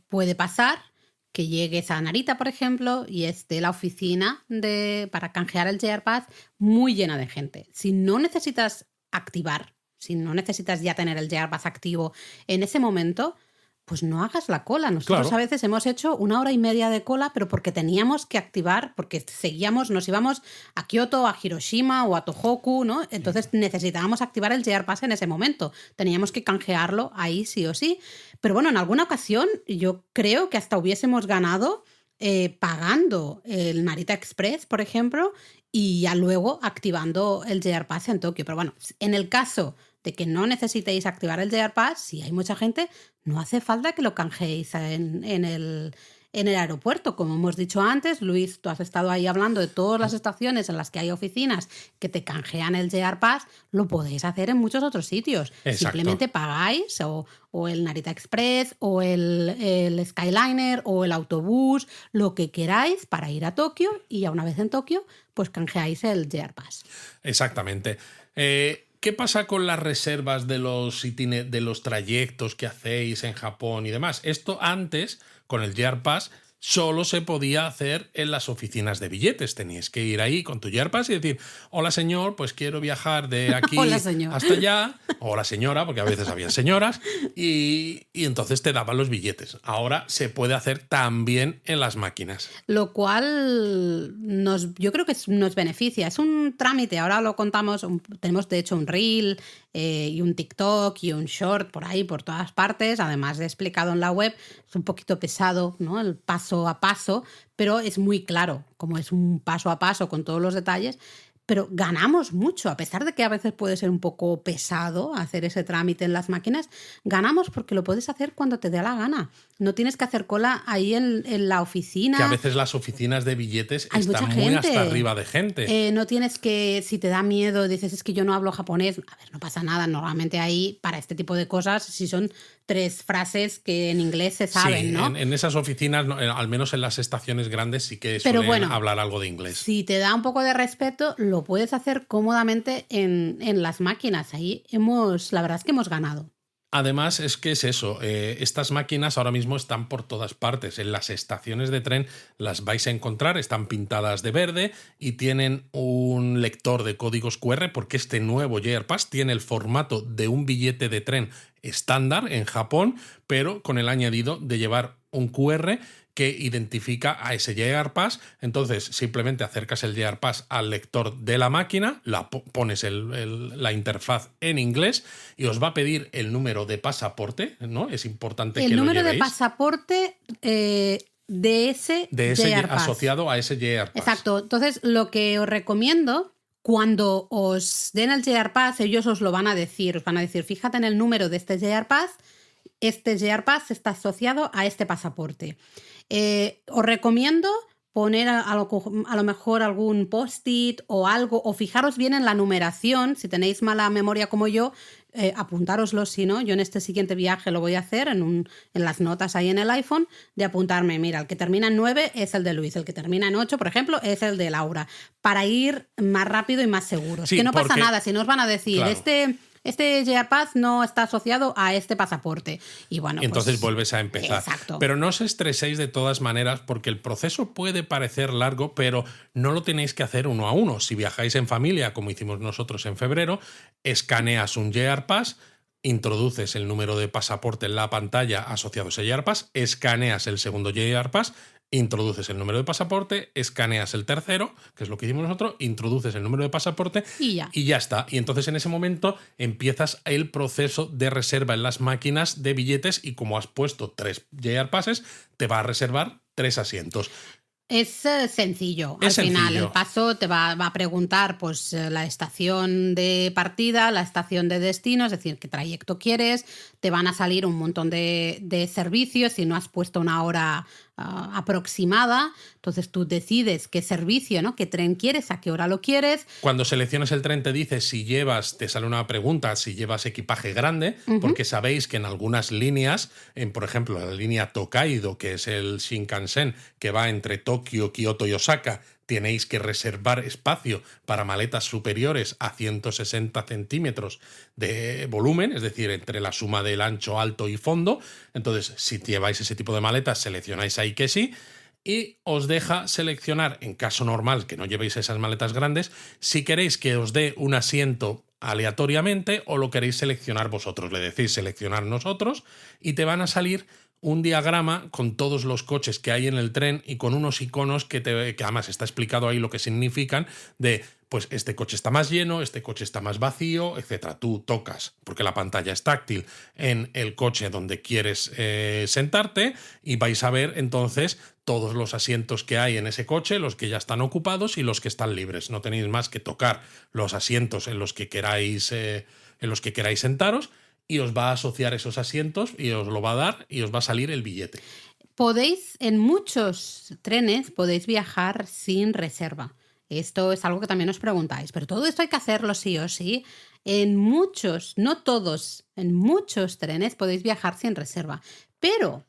puede pasar que llegues a Narita, por ejemplo, y esté la oficina para canjear el JR Pass muy llena de gente. Si no necesitas activar, si no necesitas ya tener el JR Pass activo en ese momento, pues no hagas la cola. Nosotros Claro. a veces hemos hecho 1 hora y media de cola, pero porque teníamos que activar, porque nos íbamos a Kioto, a Hiroshima o a Tohoku, ¿no? Entonces necesitábamos activar el JR Pass en ese momento. Teníamos que canjearlo ahí sí o sí. Pero bueno, en alguna ocasión yo creo que hasta hubiésemos ganado pagando el Narita Express, por ejemplo, y ya luego activando el JR Pass en Tokio. Pero bueno, en el caso de que no necesitéis activar el JR Pass, si hay mucha gente, no hace falta que lo canjeéis en el aeropuerto. Como hemos dicho antes, Luis, tú has estado ahí hablando de todas las estaciones en las que hay oficinas que te canjean el JR Pass, lo podéis hacer en muchos otros sitios. Exacto. Simplemente pagáis o el Narita Express o el Skyliner o el autobús, lo que queráis para ir a Tokio, y ya una vez en Tokio, pues canjeáis el JR Pass. Exactamente. ¿Qué pasa con las reservas de los trayectos que hacéis en Japón y demás? Esto antes, con el JR Pass, solo se podía hacer en las oficinas de billetes. Tenías que ir ahí con tu JR Pass y decir, hola señor, pues quiero viajar de aquí Hola, señor. hasta allá. Hola señora, porque a veces había señoras. Y entonces te daban los billetes. Ahora se puede hacer también en las máquinas. Lo cual yo creo que nos beneficia. Es un trámite, ahora lo contamos, tenemos de hecho un reel y un TikTok y un short por ahí, por todas partes, además de explicado en la web. Es un poquito pesado, ¿no? El paso a paso, pero es muy claro, como es un paso a paso con todos los detalles. Pero ganamos mucho, a pesar de que a veces puede ser un poco pesado hacer ese trámite en las máquinas, ganamos porque lo puedes hacer cuando te dé la gana. No tienes que hacer cola ahí en la oficina. Que a veces las oficinas de billetes Hay están mucha muy gente. hasta arriba de gente. No tienes que, si te da miedo, dices, es que yo no hablo japonés. A ver, no pasa nada. Normalmente ahí, para este tipo de cosas, si son 3 frases que en inglés se saben, Sí, ¿no? en esas oficinas, al menos en las estaciones grandes, sí que suelen hablar algo de inglés. Si te da un poco de respeto, lo puedes hacer cómodamente en las máquinas. Ahí la verdad es que hemos ganado. Además, es que es eso, estas máquinas ahora mismo están por todas partes. En las estaciones de tren las vais a encontrar, están pintadas de verde y tienen un lector de códigos QR, porque este nuevo JR Pass tiene el formato de un billete de tren estándar en Japón, pero con el añadido de llevar un QR que identifica a ese JR Pass. Entonces simplemente acercas el JR Pass al lector de la máquina, pones la interfaz en inglés y os va a pedir el número de pasaporte, ¿no? Es importante que lo llevéis. El número de pasaporte de ese JR Pass. Asociado a ese JR Pass. Exacto. Entonces, lo que os recomiendo, cuando os den el JR Pass, ellos os lo van a decir. Os van a decir, fíjate en el número de este JR Pass. Este JR Pass está asociado a este pasaporte. Os recomiendo poner a lo mejor algún post-it o algo, o fijaros bien en la numeración. Si tenéis mala memoria como yo, apuntároslo. Si no, yo en este siguiente viaje lo voy a hacer en las notas ahí en el iPhone, de apuntarme, mira, el que termina en 9 es el de Luis, el que termina en 8, por ejemplo, es el de Laura, para ir más rápido y más seguros. Sí, que no pasa nada, si no os van a decir, claro, este JR Pass no está asociado a este pasaporte. Y bueno, entonces pues, vuelves a empezar. Exacto. Pero no os estreséis de todas maneras, porque el proceso puede parecer largo, pero no lo tenéis que hacer uno a uno. Si viajáis en familia, como hicimos nosotros en febrero, escaneas un JR Pass, introduces el número de pasaporte en la pantalla asociado a ese JR Pass, escaneas el segundo JR Pass, introduces el número de pasaporte, escaneas el tercero, que es lo que hicimos nosotros, introduces el número de pasaporte y ya está. Y entonces en ese momento empiezas el proceso de reserva en las máquinas de billetes y como has puesto 3 JR Passes, te va a reservar 3 asientos. Es sencillo. Al final, el paso te va a preguntar pues la estación de partida, la estación de destino, es decir, qué trayecto quieres. Te van a salir un montón de servicios. Si no has puesto una hora aproximada. Entonces tú decides qué servicio, ¿no? Qué tren quieres, a qué hora lo quieres. Cuando selecciones el tren te dice si llevas, te sale una pregunta, si llevas equipaje grande, porque sabéis que en algunas líneas, por ejemplo, la línea Tokaido, que es el Shinkansen, que va entre Tokio, Kioto y Osaka, tenéis que reservar espacio para maletas superiores a 160 centímetros de volumen, es decir, entre la suma del ancho, alto y fondo. Entonces, si lleváis ese tipo de maletas, seleccionáis ahí que sí. Y os deja seleccionar, en caso normal, que no llevéis esas maletas grandes, si queréis que os dé un asiento aleatoriamente o lo queréis seleccionar vosotros. Le decís seleccionar nosotros y te van a salir un diagrama con todos los coches que hay en el tren y con unos iconos que además está explicado ahí lo que significan de, pues este coche está más lleno, este coche está más vacío, etcétera. Tú tocas, porque la pantalla es táctil, en el coche donde quieres sentarte y vais a ver entonces todos los asientos que hay en ese coche, los que ya están ocupados y los que están libres. No tenéis más que tocar los asientos en los que queráis sentaros y os va a asociar esos asientos y os lo va a dar y os va a salir el billete. En muchos trenes podéis viajar sin reserva. Esto es algo que también os preguntáis, pero todo esto hay que hacerlo sí o sí. En muchos, no todos, en muchos trenes podéis viajar sin reserva. Pero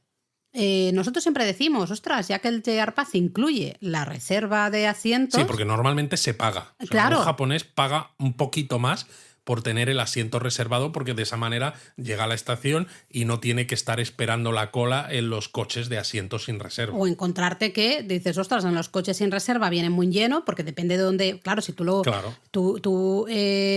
nosotros siempre decimos, ostras, ya que el JR Pass incluye la reserva de asientos... Sí, porque normalmente se paga. O sea, claro. Un japonés paga un poquito más por tener el asiento reservado, porque de esa manera llega a la estación y no tiene que estar esperando la cola en los coches de asientos sin reserva. O encontrarte que dices, ostras, en los coches sin reserva vienen muy lleno, porque depende de dónde... Claro, si tú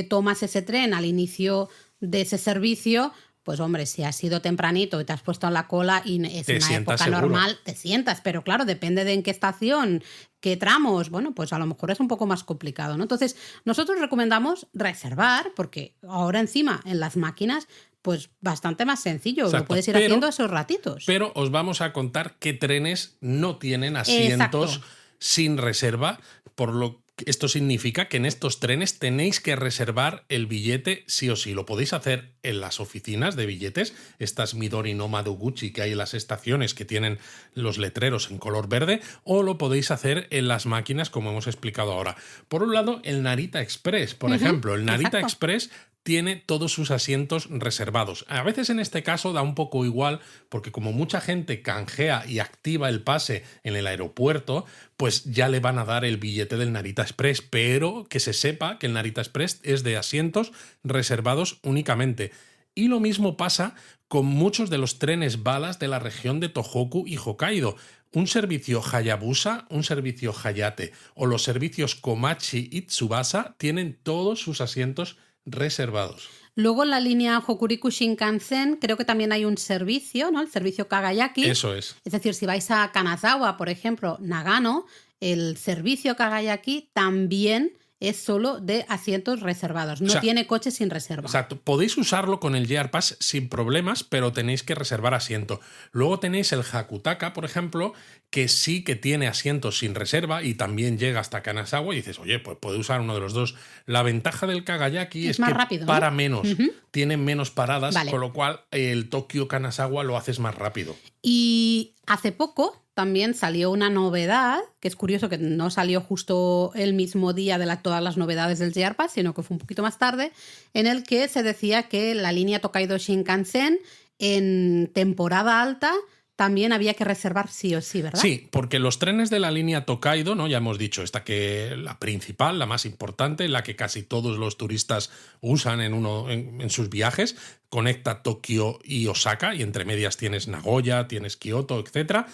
tomas ese tren al inicio de ese servicio, pues hombre, si has ido tempranito y te has puesto en la cola y es una época seguro. Normal, te sientas, pero claro, depende de en qué estación, qué tramos, bueno, pues a lo mejor es un poco más complicado, ¿no? Entonces, nosotros recomendamos reservar, porque ahora encima en las máquinas, pues bastante más sencillo, exacto, lo puedes ir haciendo esos ratitos. Pero os vamos a contar qué trenes no tienen asientos exacto. sin reserva, por lo que esto significa que en estos trenes tenéis que reservar el billete sí o sí. Lo podéis hacer en las oficinas de billetes, estas Midori no Madoguchi que hay en las estaciones que tienen los letreros en color verde, o lo podéis hacer en las máquinas como hemos explicado ahora. Por un lado, el Narita Express, por ejemplo. El Narita exacto. Express tiene todos sus asientos reservados. A veces en este caso da un poco igual, porque como mucha gente canjea y activa el pase en el aeropuerto, pues ya le van a dar el billete del Narita Express, pero que se sepa que el Narita Express es de asientos reservados únicamente. Y lo mismo pasa con muchos de los trenes balas de la región de Tohoku y Hokkaido. Un servicio Hayabusa, un servicio Hayate o los servicios Komachi y Tsubasa tienen todos sus asientos reservados. Luego en la línea Hokuriku Shinkansen creo que también hay un servicio, ¿no? El servicio Kagayaki. Eso es. Es decir, si vais a Kanazawa, por ejemplo, Nagano, el servicio Kagayaki también es solo de asientos reservados. No tiene coches sin reserva. Exacto. Podéis usarlo con el JR Pass sin problemas, pero tenéis que reservar asiento. Luego tenéis el Hakutaka, por ejemplo, que sí que tiene asientos sin reserva y también llega hasta Kanazawa y dices, oye, pues puede usar uno de los dos. La ventaja del Kagayaki es más que rápido, para ¿no? menos, tiene menos paradas, vale. Con lo cual el Tokio-Kanazawa lo haces más rápido. Y hace poco también salió una novedad, que es curioso que no salió justo el mismo día de todas las novedades del JR Pass, sino que fue un poquito más tarde, en el que se decía que la línea Tokaido Shinkansen en temporada alta también había que reservar sí o sí, ¿verdad? Sí, porque los trenes de la línea Tokaido, ¿no? Ya hemos dicho, la principal, la más importante, la que casi todos los turistas usan en sus viajes, conecta Tokio y Osaka, y entre medias tienes Nagoya, tienes Kioto, etcétera.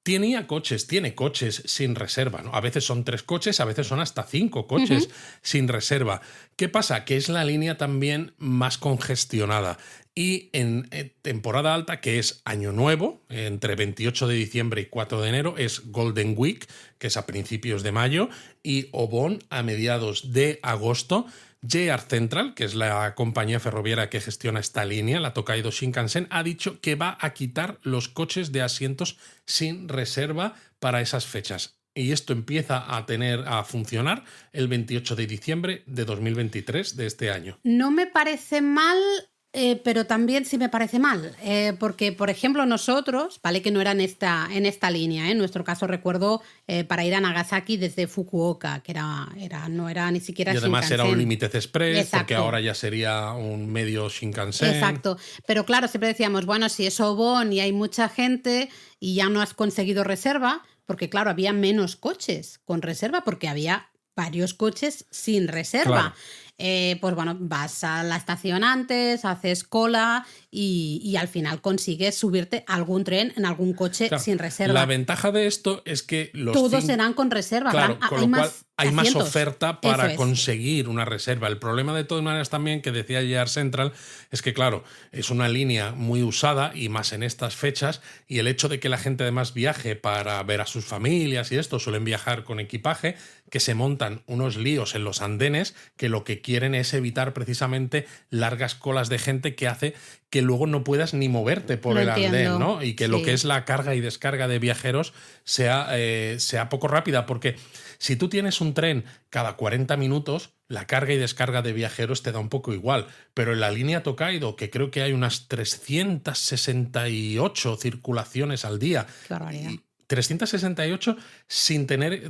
Tiene coches sin reserva, ¿no? A veces son 3 coches, a veces son hasta 5 coches sin reserva. ¿Qué pasa? Que es la línea también más congestionada. Y en temporada alta, que es Año Nuevo, entre 28 de diciembre y 4 de enero, es Golden Week, que es a principios de mayo, y Obon a mediados de agosto. JR Central, que es la compañía ferroviaria que gestiona esta línea, la Tokaido Shinkansen, ha dicho que va a quitar los coches de asientos sin reserva para esas fechas. Y esto empieza a funcionar el 28 de diciembre de 2023 de este año. No me parece mal Pero también sí me parece mal, porque, por ejemplo, nosotros, ¿vale? Que no era en esta línea, ¿eh? En nuestro caso recuerdo para ir a Nagasaki desde Fukuoka, que no era ni siquiera Y además era un Shinkansen. Limited Express, porque Exacto. ahora ya sería un medio Shinkansen. Exacto, pero claro, siempre decíamos, bueno, si es Obon y hay mucha gente y ya no has conseguido reserva, porque claro, había menos coches con reserva, porque había varios coches sin reserva. Claro. Pues bueno, vas a la estación antes, haces cola y al final consigues subirte a algún tren en algún coche Claro, sin la reserva. ventaja de esto es que Todos serán con reserva, Claro, con hay lo cual más hay más asientos. oferta Eso para es. conseguir una reserva. El problema de todas maneras también que decía JR Central es que, claro, es una línea muy usada y más en estas fechas, y el hecho de que la gente además viaje para ver a sus familias y esto, suelen viajar con equipaje, que se montan unos líos en los andenes que lo que quieren es evitar precisamente largas colas de gente que hace que luego no puedas ni moverte por Lo el andén, entiendo, ¿no? Y que lo que sí. es la carga y descarga de viajeros sea poco rápida, porque si tú tienes un tren cada 40 minutos, la carga y descarga de viajeros te da un poco igual, pero en la línea Tokaido, que creo que hay unas 368 circulaciones al día, Qué barbaridad. y 368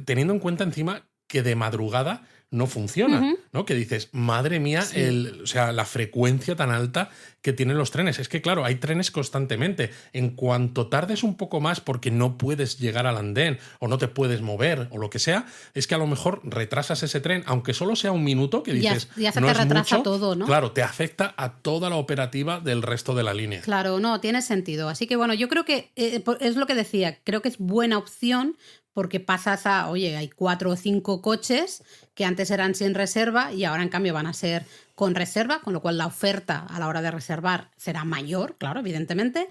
teniendo en cuenta encima que de madrugada no funciona, Ujú. ¿no? Que dices, madre mía, Sí. o sea, la frecuencia tan alta que tienen los trenes. Es que, claro, hay trenes constantemente. En cuanto tardes un poco más porque no puedes llegar al andén o no te puedes mover o lo que sea, es que a lo mejor retrasas ese tren, aunque solo sea un minuto, que Ya, dices, ya se no te es retrasa mucho, todo, ¿no? claro, te afecta a toda la operativa del resto de la línea. Claro, no, tiene sentido. Así que bueno, yo creo que es lo que decía, creo que es buena opción porque pasas a, oye, hay 4 o 5 coches que antes eran sin reserva y ahora en cambio van a ser con reserva, con lo cual la oferta a la hora de reservar será mayor, claro, evidentemente.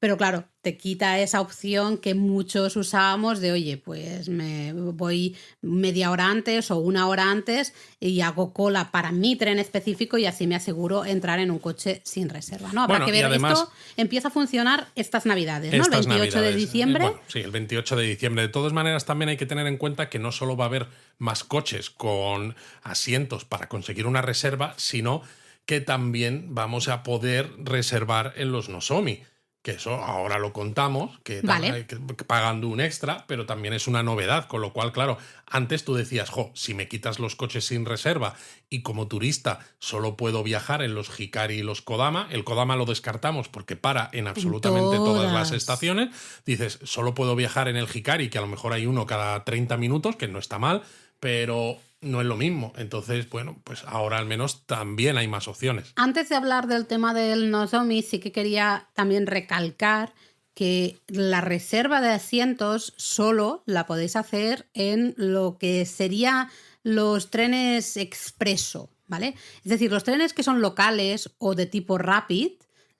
Pero claro, te quita esa opción que muchos usábamos de, oye, pues me voy media hora antes o una hora antes y hago cola para mi tren específico y así me aseguro entrar en un coche sin reserva, ¿no? Habrá Bueno, que y ver, además, esto empieza a funcionar estas navidades, ¿no? El estas 28 de navidades. diciembre. Bueno, sí, el 28 de diciembre. De todas maneras, también hay que tener en cuenta que no solo va a haber más coches con asientos para conseguir una reserva, sino que también vamos a poder reservar en los Nozomi. Que eso ahora lo contamos, Vale. que pagando un extra, pero también es una novedad. Con lo cual, claro, antes tú decías, si me quitas los coches sin reserva y como turista solo puedo viajar en los Hikari y los Kodama, el Kodama lo descartamos porque para en absolutamente todas las estaciones, dices, solo puedo viajar en el Hikari, que a lo mejor hay uno cada 30 minutos, que no está mal, pero no es lo mismo. Entonces, bueno, pues ahora al menos también hay más opciones. Antes de hablar del tema del Nozomi, sí que quería también recalcar que la reserva de asientos solo la podéis hacer en lo que sería los trenes expreso, ¿vale? Es decir, los trenes que son locales o de tipo rapid,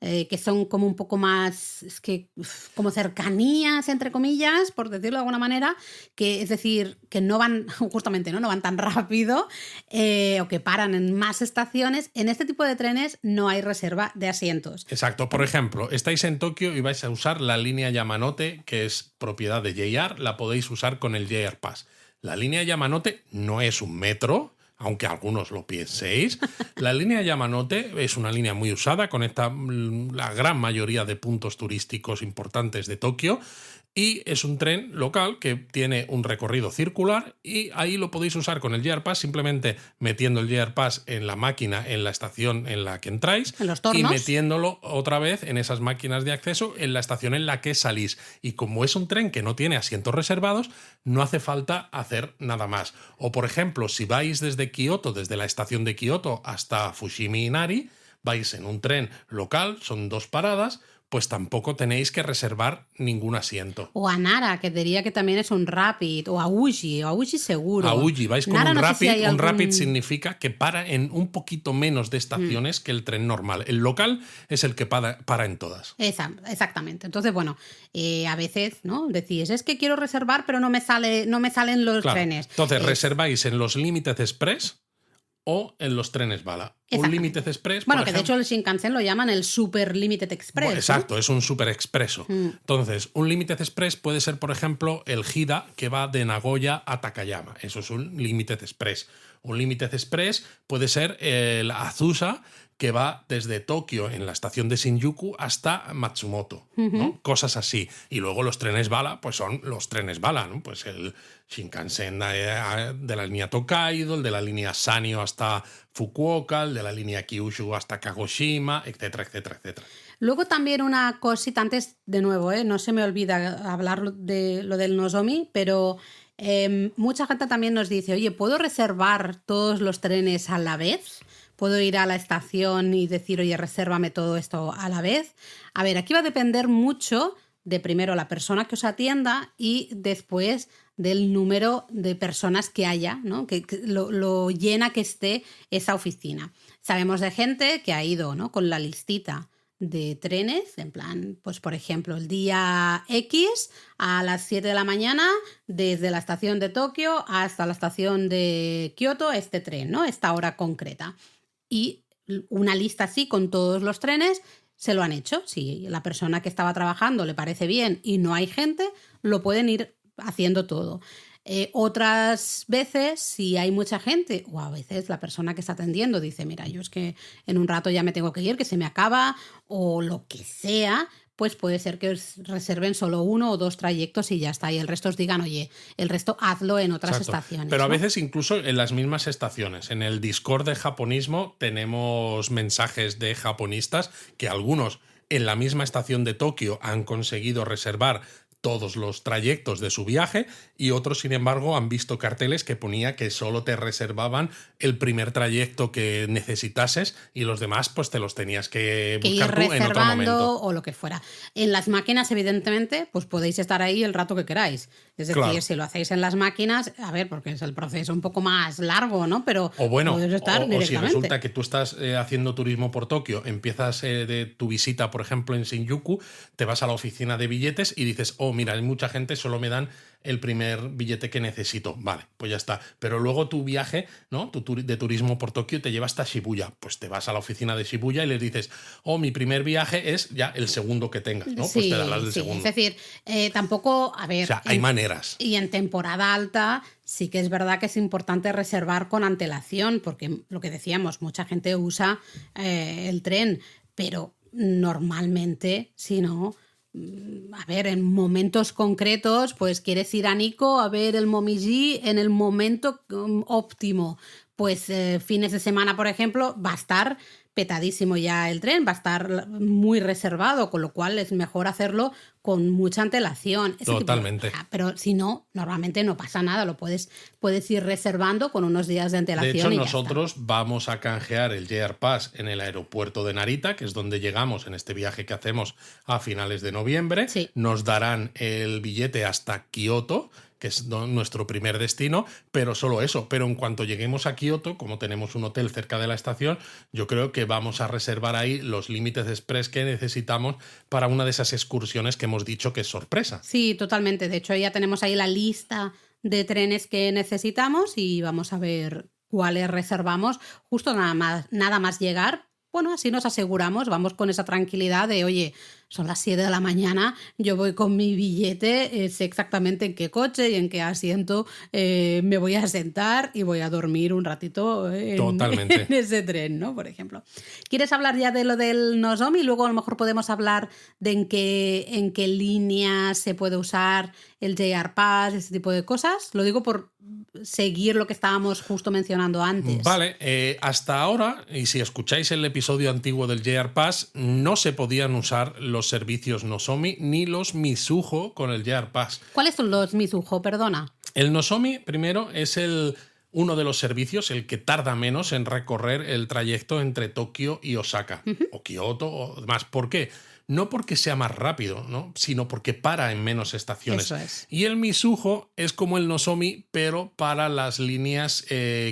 que son como un poco más, es que como cercanías, entre comillas, por decirlo de alguna manera, que es decir, que no van, justamente, no van tan rápido, o que paran en más estaciones. En este tipo de trenes no hay reserva de asientos. Exacto. Por ejemplo, estáis en Tokio y vais a usar la línea Yamanote, que es propiedad de JR, la podéis usar con el JR Pass. La línea Yamanote no es un metro, aunque algunos lo penséis. La línea Yamanote es una línea muy usada, conecta la gran mayoría de puntos turísticos importantes de Tokio y es un tren local que tiene un recorrido circular y ahí lo podéis usar con el JR Pass, simplemente metiendo el JR Pass en la máquina en la estación en la que entráis En los tornos. y metiéndolo otra vez en esas máquinas de acceso en la estación en la que salís. Y como es un tren que no tiene asientos reservados, no hace falta hacer nada más. O por ejemplo, si vais desde Kioto, desde la estación de Kioto hasta Fushimi Inari, vais en un tren local, son 2 paradas, pues tampoco tenéis que reservar ningún asiento. O a Nara, que diría que también es un rapid, o a Uji seguro. A Uji vais con Nara, un no sé rapid. si hay Un algún... rapid significa que para en un poquito menos de estaciones que el tren normal. El local es el que para en todas. Exactamente. Entonces, bueno, a veces, ¿no? Decís, es que quiero reservar, pero no me salen los Claro. trenes. Entonces, reserváis en los Limited Express o en los trenes bala. Un Limited Express, bueno, por que de hecho el Shinkansen lo llaman el Super Limited Express. Bueno, exacto, ¿no? Es un super expreso. Entonces, un Limited Express puede ser, por ejemplo, el Hida, que va de Nagoya a Takayama. Eso es un Limited Express. Un Limited Express puede ser el Azusa, que va desde Tokio en la estación de Shinjuku hasta Matsumoto, ¿no? Cosas así. Y luego los trenes bala, pues son los trenes bala, ¿no? Pues el Shinkansen de la línea Tokaido, el de la línea Sanyo hasta Fukuoka, el de la línea Kyushu hasta Kagoshima, etcétera, etcétera, etcétera. Luego también una cosita, antes de nuevo, no se me olvida hablar de lo del Nozomi, pero mucha gente también nos dice, oye, ¿puedo reservar todos los trenes a la vez? ¿Puedo ir a la estación y decir, oye, resérvame todo esto a la vez? A ver, aquí va a depender mucho de primero la persona que os atienda y después del número de personas que haya, ¿no? Que lo llena que esté esa oficina. Sabemos de gente que ha ido, ¿no? Con la listita de trenes, en plan, pues por ejemplo, el día X a las 7 de la mañana, desde la estación de Tokio hasta la estación de Kioto, este tren, ¿no? Esta hora concreta. Y una lista así con todos los trenes se lo han hecho. Si la persona que estaba trabajando le parece bien y no hay gente, lo pueden ir haciendo todo. Otras veces, si hay mucha gente, o a veces la persona que está atendiendo dice, mira, yo es que en un rato ya me tengo que ir, que se me acaba, o lo que sea, pues puede ser que os reserven solo 1 o 2 trayectos y ya está. Y el resto os digan, oye, el resto hazlo en otras estaciones. Pero a ¿no? veces incluso en las mismas estaciones. En el Discord de Japonismo tenemos mensajes de japonistas que algunos en la misma estación de Tokio han conseguido reservar todos los trayectos de su viaje y otros, sin embargo, han visto carteles que ponía que solo te reservaban el primer trayecto que necesitases y los demás pues te los tenías que buscar tú en otro momento. O lo que fuera. En las máquinas, evidentemente, pues podéis estar ahí el rato que queráis. Es decir, claro, si lo hacéis en las máquinas, a ver, porque es el proceso un poco más largo, ¿no? Pero o bueno, podéis estar o si resulta que tú estás haciendo turismo por Tokio, empiezas de tu visita, por ejemplo, en Shinjuku, te vas a la oficina de billetes y dices, oh, mira, hay mucha gente, solo me dan el primer billete que necesito. Vale, pues ya está. Pero luego tu viaje, ¿no? de turismo por Tokio te lleva hasta Shibuya. Pues te vas a la oficina de Shibuya y les dices, oh, mi primer viaje es ya el segundo que tengas, ¿no? Sí, pues te das las del segundo. Es decir, tampoco, a ver... O sea, hay maneras. Y en temporada alta sí que es verdad que es importante reservar con antelación, porque lo que decíamos, mucha gente usa el tren, pero normalmente, si no... A ver, en momentos concretos, pues quieres ir a Nikko a ver el Momiji en el momento óptimo. Pues fines de semana, por ejemplo, va a estar petadísimo ya el tren, va a estar muy reservado, con lo cual es mejor hacerlo con mucha antelación. Totalmente. Pero si no, normalmente no pasa nada, lo puedes ir reservando con unos días de antelación. De hecho, y nosotros vamos a canjear el JR Pass en el aeropuerto de Narita, que es donde llegamos en este viaje que hacemos a finales de noviembre. Sí. Nos darán el billete hasta Kioto, que es nuestro primer destino, pero solo eso. Pero en cuanto lleguemos a Kioto, como tenemos un hotel cerca de la estación, yo creo que vamos a reservar ahí los Limited Express que necesitamos para una de esas excursiones que hemos dicho que es sorpresa. Sí, totalmente. De hecho, ya tenemos ahí la lista de trenes que necesitamos y vamos a ver cuáles reservamos justo nada más llegar. Bueno, así nos aseguramos, vamos con esa tranquilidad de, oye, son las 7 de la mañana, yo voy con mi billete, sé exactamente en qué coche y en qué asiento me voy a sentar y voy a dormir un ratito Totalmente. en ese tren, ¿no? Por ejemplo. ¿Quieres hablar ya de lo del Nozomi? Luego a lo mejor podemos hablar de en qué línea se puede usar el JR Pass, ese tipo de cosas. Lo digo por seguir lo que estábamos justo mencionando antes. Vale, hasta ahora, y si escucháis el episodio antiguo del JR Pass, no se podían usar los servicios Nozomi ni los Mizuho con el JR Pass. ¿Cuáles son los Mizuho? Perdona. El Nozomi, primero, es uno de los servicios, el que tarda menos en recorrer el trayecto entre Tokio y Osaka, o Kioto o demás. ¿Por qué? No porque sea más rápido, ¿no? Sino porque para en menos estaciones. Eso es. Y el Mizuho es como el Nozomi, pero para las líneas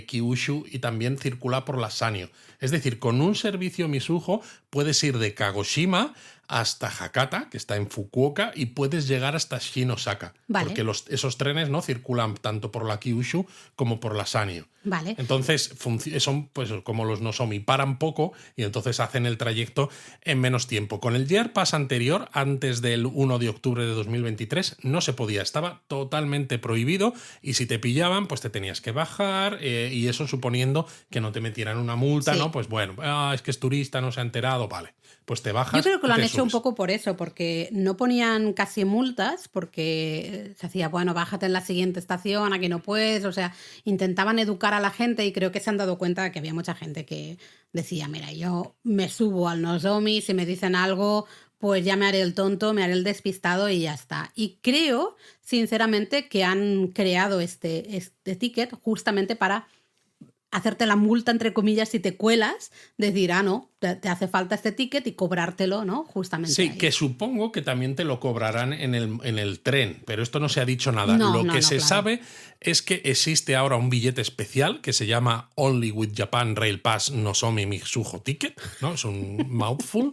Kyushu y también circula por la Sanyo. Es decir, con un servicio Mizuho puedes ir de Kagoshima hasta Hakata, que está en Fukuoka, y puedes llegar hasta Shin Osaka, Vale. porque esos trenes no circulan tanto por la Kyushu como por la Sanyo. Vale. Entonces son pues como los Nozomi, paran poco y entonces hacen el trayecto en menos tiempo. Con el JR Pass anterior, antes del 1 de octubre de 2023, no se podía, estaba totalmente prohibido y si te pillaban, pues te tenías que bajar y eso suponiendo que no te metieran una multa, Sí. ¿no? Pues bueno, es que es turista, no se ha enterado, vale, pues te bajas. Yo creo que lo y han te hecho un subes. poco por eso, porque no ponían casi multas, porque se hacía, bueno, bájate en la siguiente estación, aquí no puedes, o sea, intentaban educar a la gente y creo que se han dado cuenta de que había mucha gente que decía, mira, yo me subo al Nozomi, si me dicen algo, pues ya me haré el tonto, me haré el despistado y ya está. Y creo, sinceramente, que han creado este ticket justamente para hacerte la multa, entre comillas, si te cuelas, decir, no, te hace falta este ticket y cobrártelo, ¿no? Justamente Sí, ahí. que supongo que también te lo cobrarán en el tren, pero esto no se ha dicho nada. No, Lo no, que no, se claro. sabe es que existe ahora un billete especial que se llama Only with Japan Rail Pass Nozomi Mitsuho Ticket, ¿no? Es un mouthful.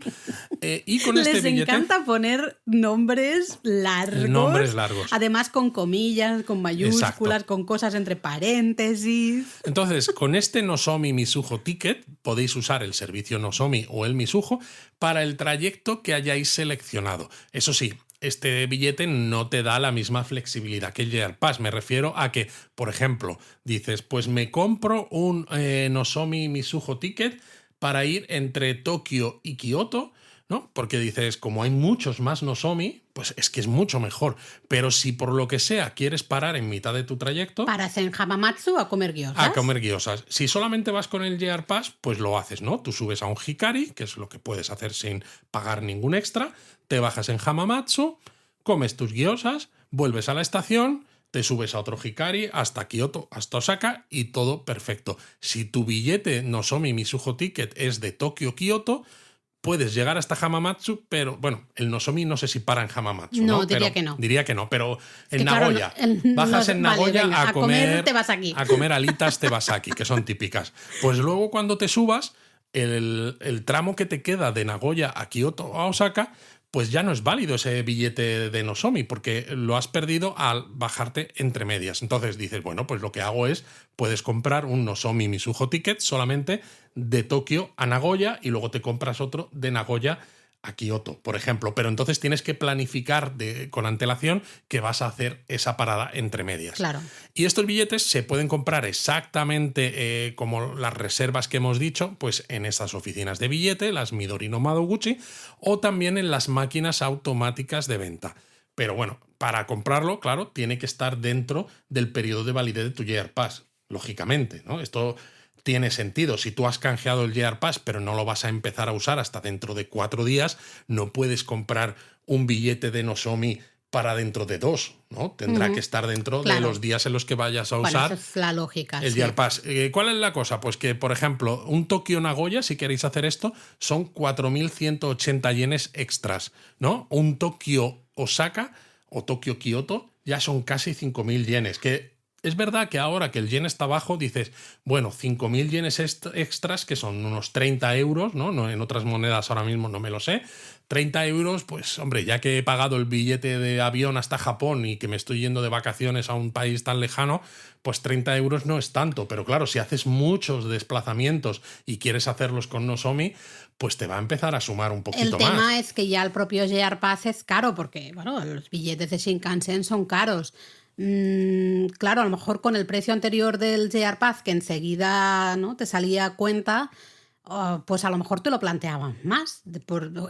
Y con este Les billete... encanta poner nombres largos. Nombres largos. Además con comillas, con mayúsculas, Exacto. con cosas entre paréntesis. Entonces, con este Nozomi Mitsuho Ticket podéis usar el servicio Nozomi o el Mitsuho para el trayecto que hayáis seleccionado. Eso sí, este billete no te da la misma flexibilidad que el JR Pass. Me refiero a que, por ejemplo, dices, pues me compro un Nozomi Mitsuho Ticket para ir entre Tokio y Kioto, ¿no? Porque dices, como hay muchos más Nozomi, pues es que es mucho mejor. Pero si por lo que sea quieres parar en mitad de tu trayecto... Paras en Hamamatsu a comer gyozas. A comer gyozas. Si solamente vas con el JR Pass, pues lo haces, ¿no? Tú subes a un Hikari, que es lo que puedes hacer sin pagar ningún extra, te bajas en Hamamatsu, comes tus gyozas, vuelves a la estación, te subes a otro Hikari hasta Kioto, hasta Osaka y todo perfecto. Si tu billete Nozomi Mitsuho Ticket es de Tokio-Kioto, puedes llegar hasta Hamamatsu, pero bueno, el Nozomi no sé si para en Hamamatsu. No, diría que no. Diría que no, pero en que claro, Nagoya. Bajas en vale, Nagoya venga, a comer te vas aquí. A comer alitas tebasaki, que son típicas. Pues luego cuando te subas, el tramo que te queda de Nagoya a Kioto a Osaka, pues ya no es válido ese billete de Nozomi, porque lo has perdido al bajarte entre medias. Entonces dices, bueno, pues lo que hago es, puedes comprar un Nozomi Mitsuho Ticket solamente de Tokio a Nagoya y luego te compras otro de Nagoya a Kioto, por ejemplo. Pero entonces tienes que planificar con antelación que vas a hacer esa parada entre medias. Claro. Y estos billetes se pueden comprar exactamente como las reservas que hemos dicho, pues en estas oficinas de billete, las Midori no Madoguchi, o también en las máquinas automáticas de venta. Pero bueno, para comprarlo, claro, tiene que estar dentro del periodo de validez de tu JR Pass, lógicamente, ¿no? Esto tiene sentido. Si tú has canjeado el JR Pass, pero no lo vas a empezar a usar hasta dentro de 4 días, no puedes comprar un billete de Nozomi para dentro de 2, ¿no? Tendrá que estar dentro de los días en los que vayas a usar esa es la lógica, el JR Pass. ¿Cuál es la cosa? Pues que, por ejemplo, un Tokio-Nagoya, si queréis hacer esto, son 4.180 yenes extras, ¿no? Un Tokio-Osaka o Tokio-Kioto ya son casi 5.000 yenes, que es verdad que ahora que el yen está bajo, dices, bueno, 5.000 yenes extras, que son unos 30 euros, ¿no? En otras monedas ahora mismo no me lo sé. 30 euros, pues hombre, ya que he pagado el billete de avión hasta Japón y que me estoy yendo de vacaciones a un país tan lejano, pues 30 euros no es tanto. Pero claro, si haces muchos desplazamientos y quieres hacerlos con Nozomi, pues te va a empezar a sumar un poquito más. El tema es que ya el propio JR Pass es caro, porque bueno, los billetes de Shinkansen son caros. Claro, a lo mejor con el precio anterior del JR Pass, que enseguida, ¿no?, te salía a cuenta, pues a lo mejor te lo planteaban más,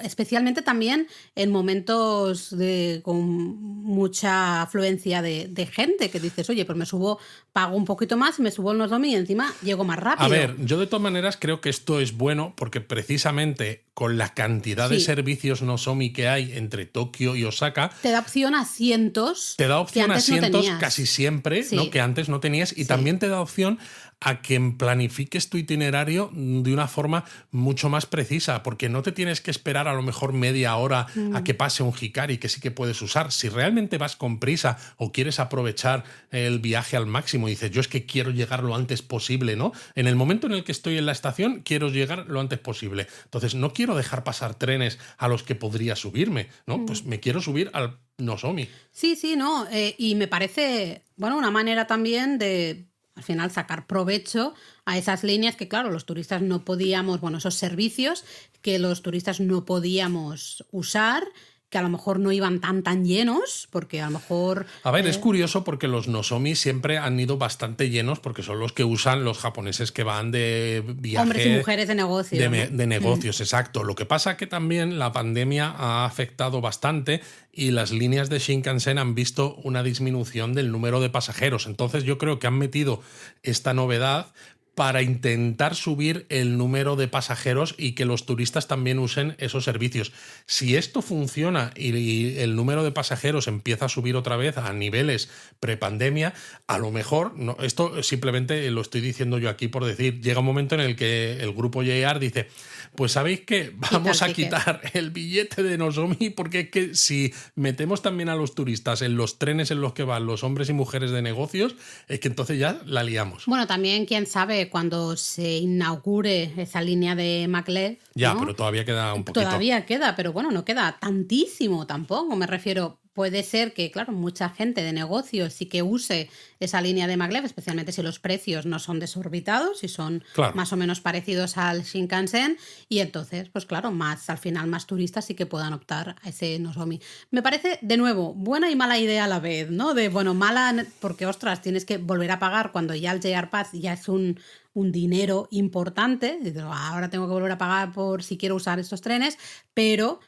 especialmente también en momentos con mucha afluencia de gente, que dices, oye, pues me subo, pago un poquito más, me subo el Nozomi y encima llego más rápido. A ver, yo de todas maneras creo que esto es bueno porque precisamente con la cantidad de servicios Nozomi que hay entre Tokio y Osaka, te da opción a asientos. Te da opción a asientos casi siempre, sí, ¿no?, que antes no tenías, y también te da opción a que planifiques tu itinerario de una forma mucho más precisa, porque no te tienes que esperar a lo mejor media hora a que pase un Hikari, que sí que puedes usar. Si realmente vas con prisa o quieres aprovechar el viaje al máximo y dices, yo es que quiero llegar lo antes posible, ¿no? En el momento en el que estoy en la estación, quiero llegar lo antes posible. Entonces, no quiero quiero dejar pasar trenes a los que podría subirme, ¿no? Pues me quiero subir al Nozomi. Sí, sí, no. Y me parece, bueno, una manera también de, al final, sacar provecho a esas líneas que, claro, los turistas no podíamos, bueno, esos servicios que los turistas no podíamos usar, que a lo mejor no iban tan llenos, porque a lo mejor... A ver, es curioso porque los Nozomi siempre han ido bastante llenos porque son los que usan los japoneses que van de viaje... Hombres y mujeres de negocio. De negocios, exacto. Lo que pasa que también la pandemia ha afectado bastante y las líneas de Shinkansen han visto una disminución del número de pasajeros. Entonces yo creo que han metido esta novedad para intentar subir el número de pasajeros y que los turistas también usen esos servicios. Si esto funciona y el número de pasajeros empieza a subir otra vez a niveles prepandemia, a lo mejor, no, esto simplemente lo estoy diciendo yo aquí por decir, llega un momento en el que el grupo JR dice, pues sabéis que vamos a quitar el billete de Nozomi porque es que si metemos también a los turistas en los trenes en los que van los hombres y mujeres de negocios, es que entonces ya la liamos. Bueno, también, quién sabe, cuando se inaugure esa línea de maglev, ya, ¿no? Pero todavía queda un poquito. Todavía queda, pero bueno, no queda tantísimo tampoco, me refiero. Puede ser que, claro, mucha gente de negocio sí que use esa línea de maglev, especialmente si los precios no son desorbitados y son más o menos parecidos al Shinkansen, y entonces, pues claro, al final más turistas sí que puedan optar a ese Nozomi. Me parece, de nuevo, buena y mala idea a la vez, ¿no? Mala porque, ostras, tienes que volver a pagar cuando ya el JR Pass ya es un dinero importante, ahora tengo que volver a pagar por si quiero usar estos trenes, pero...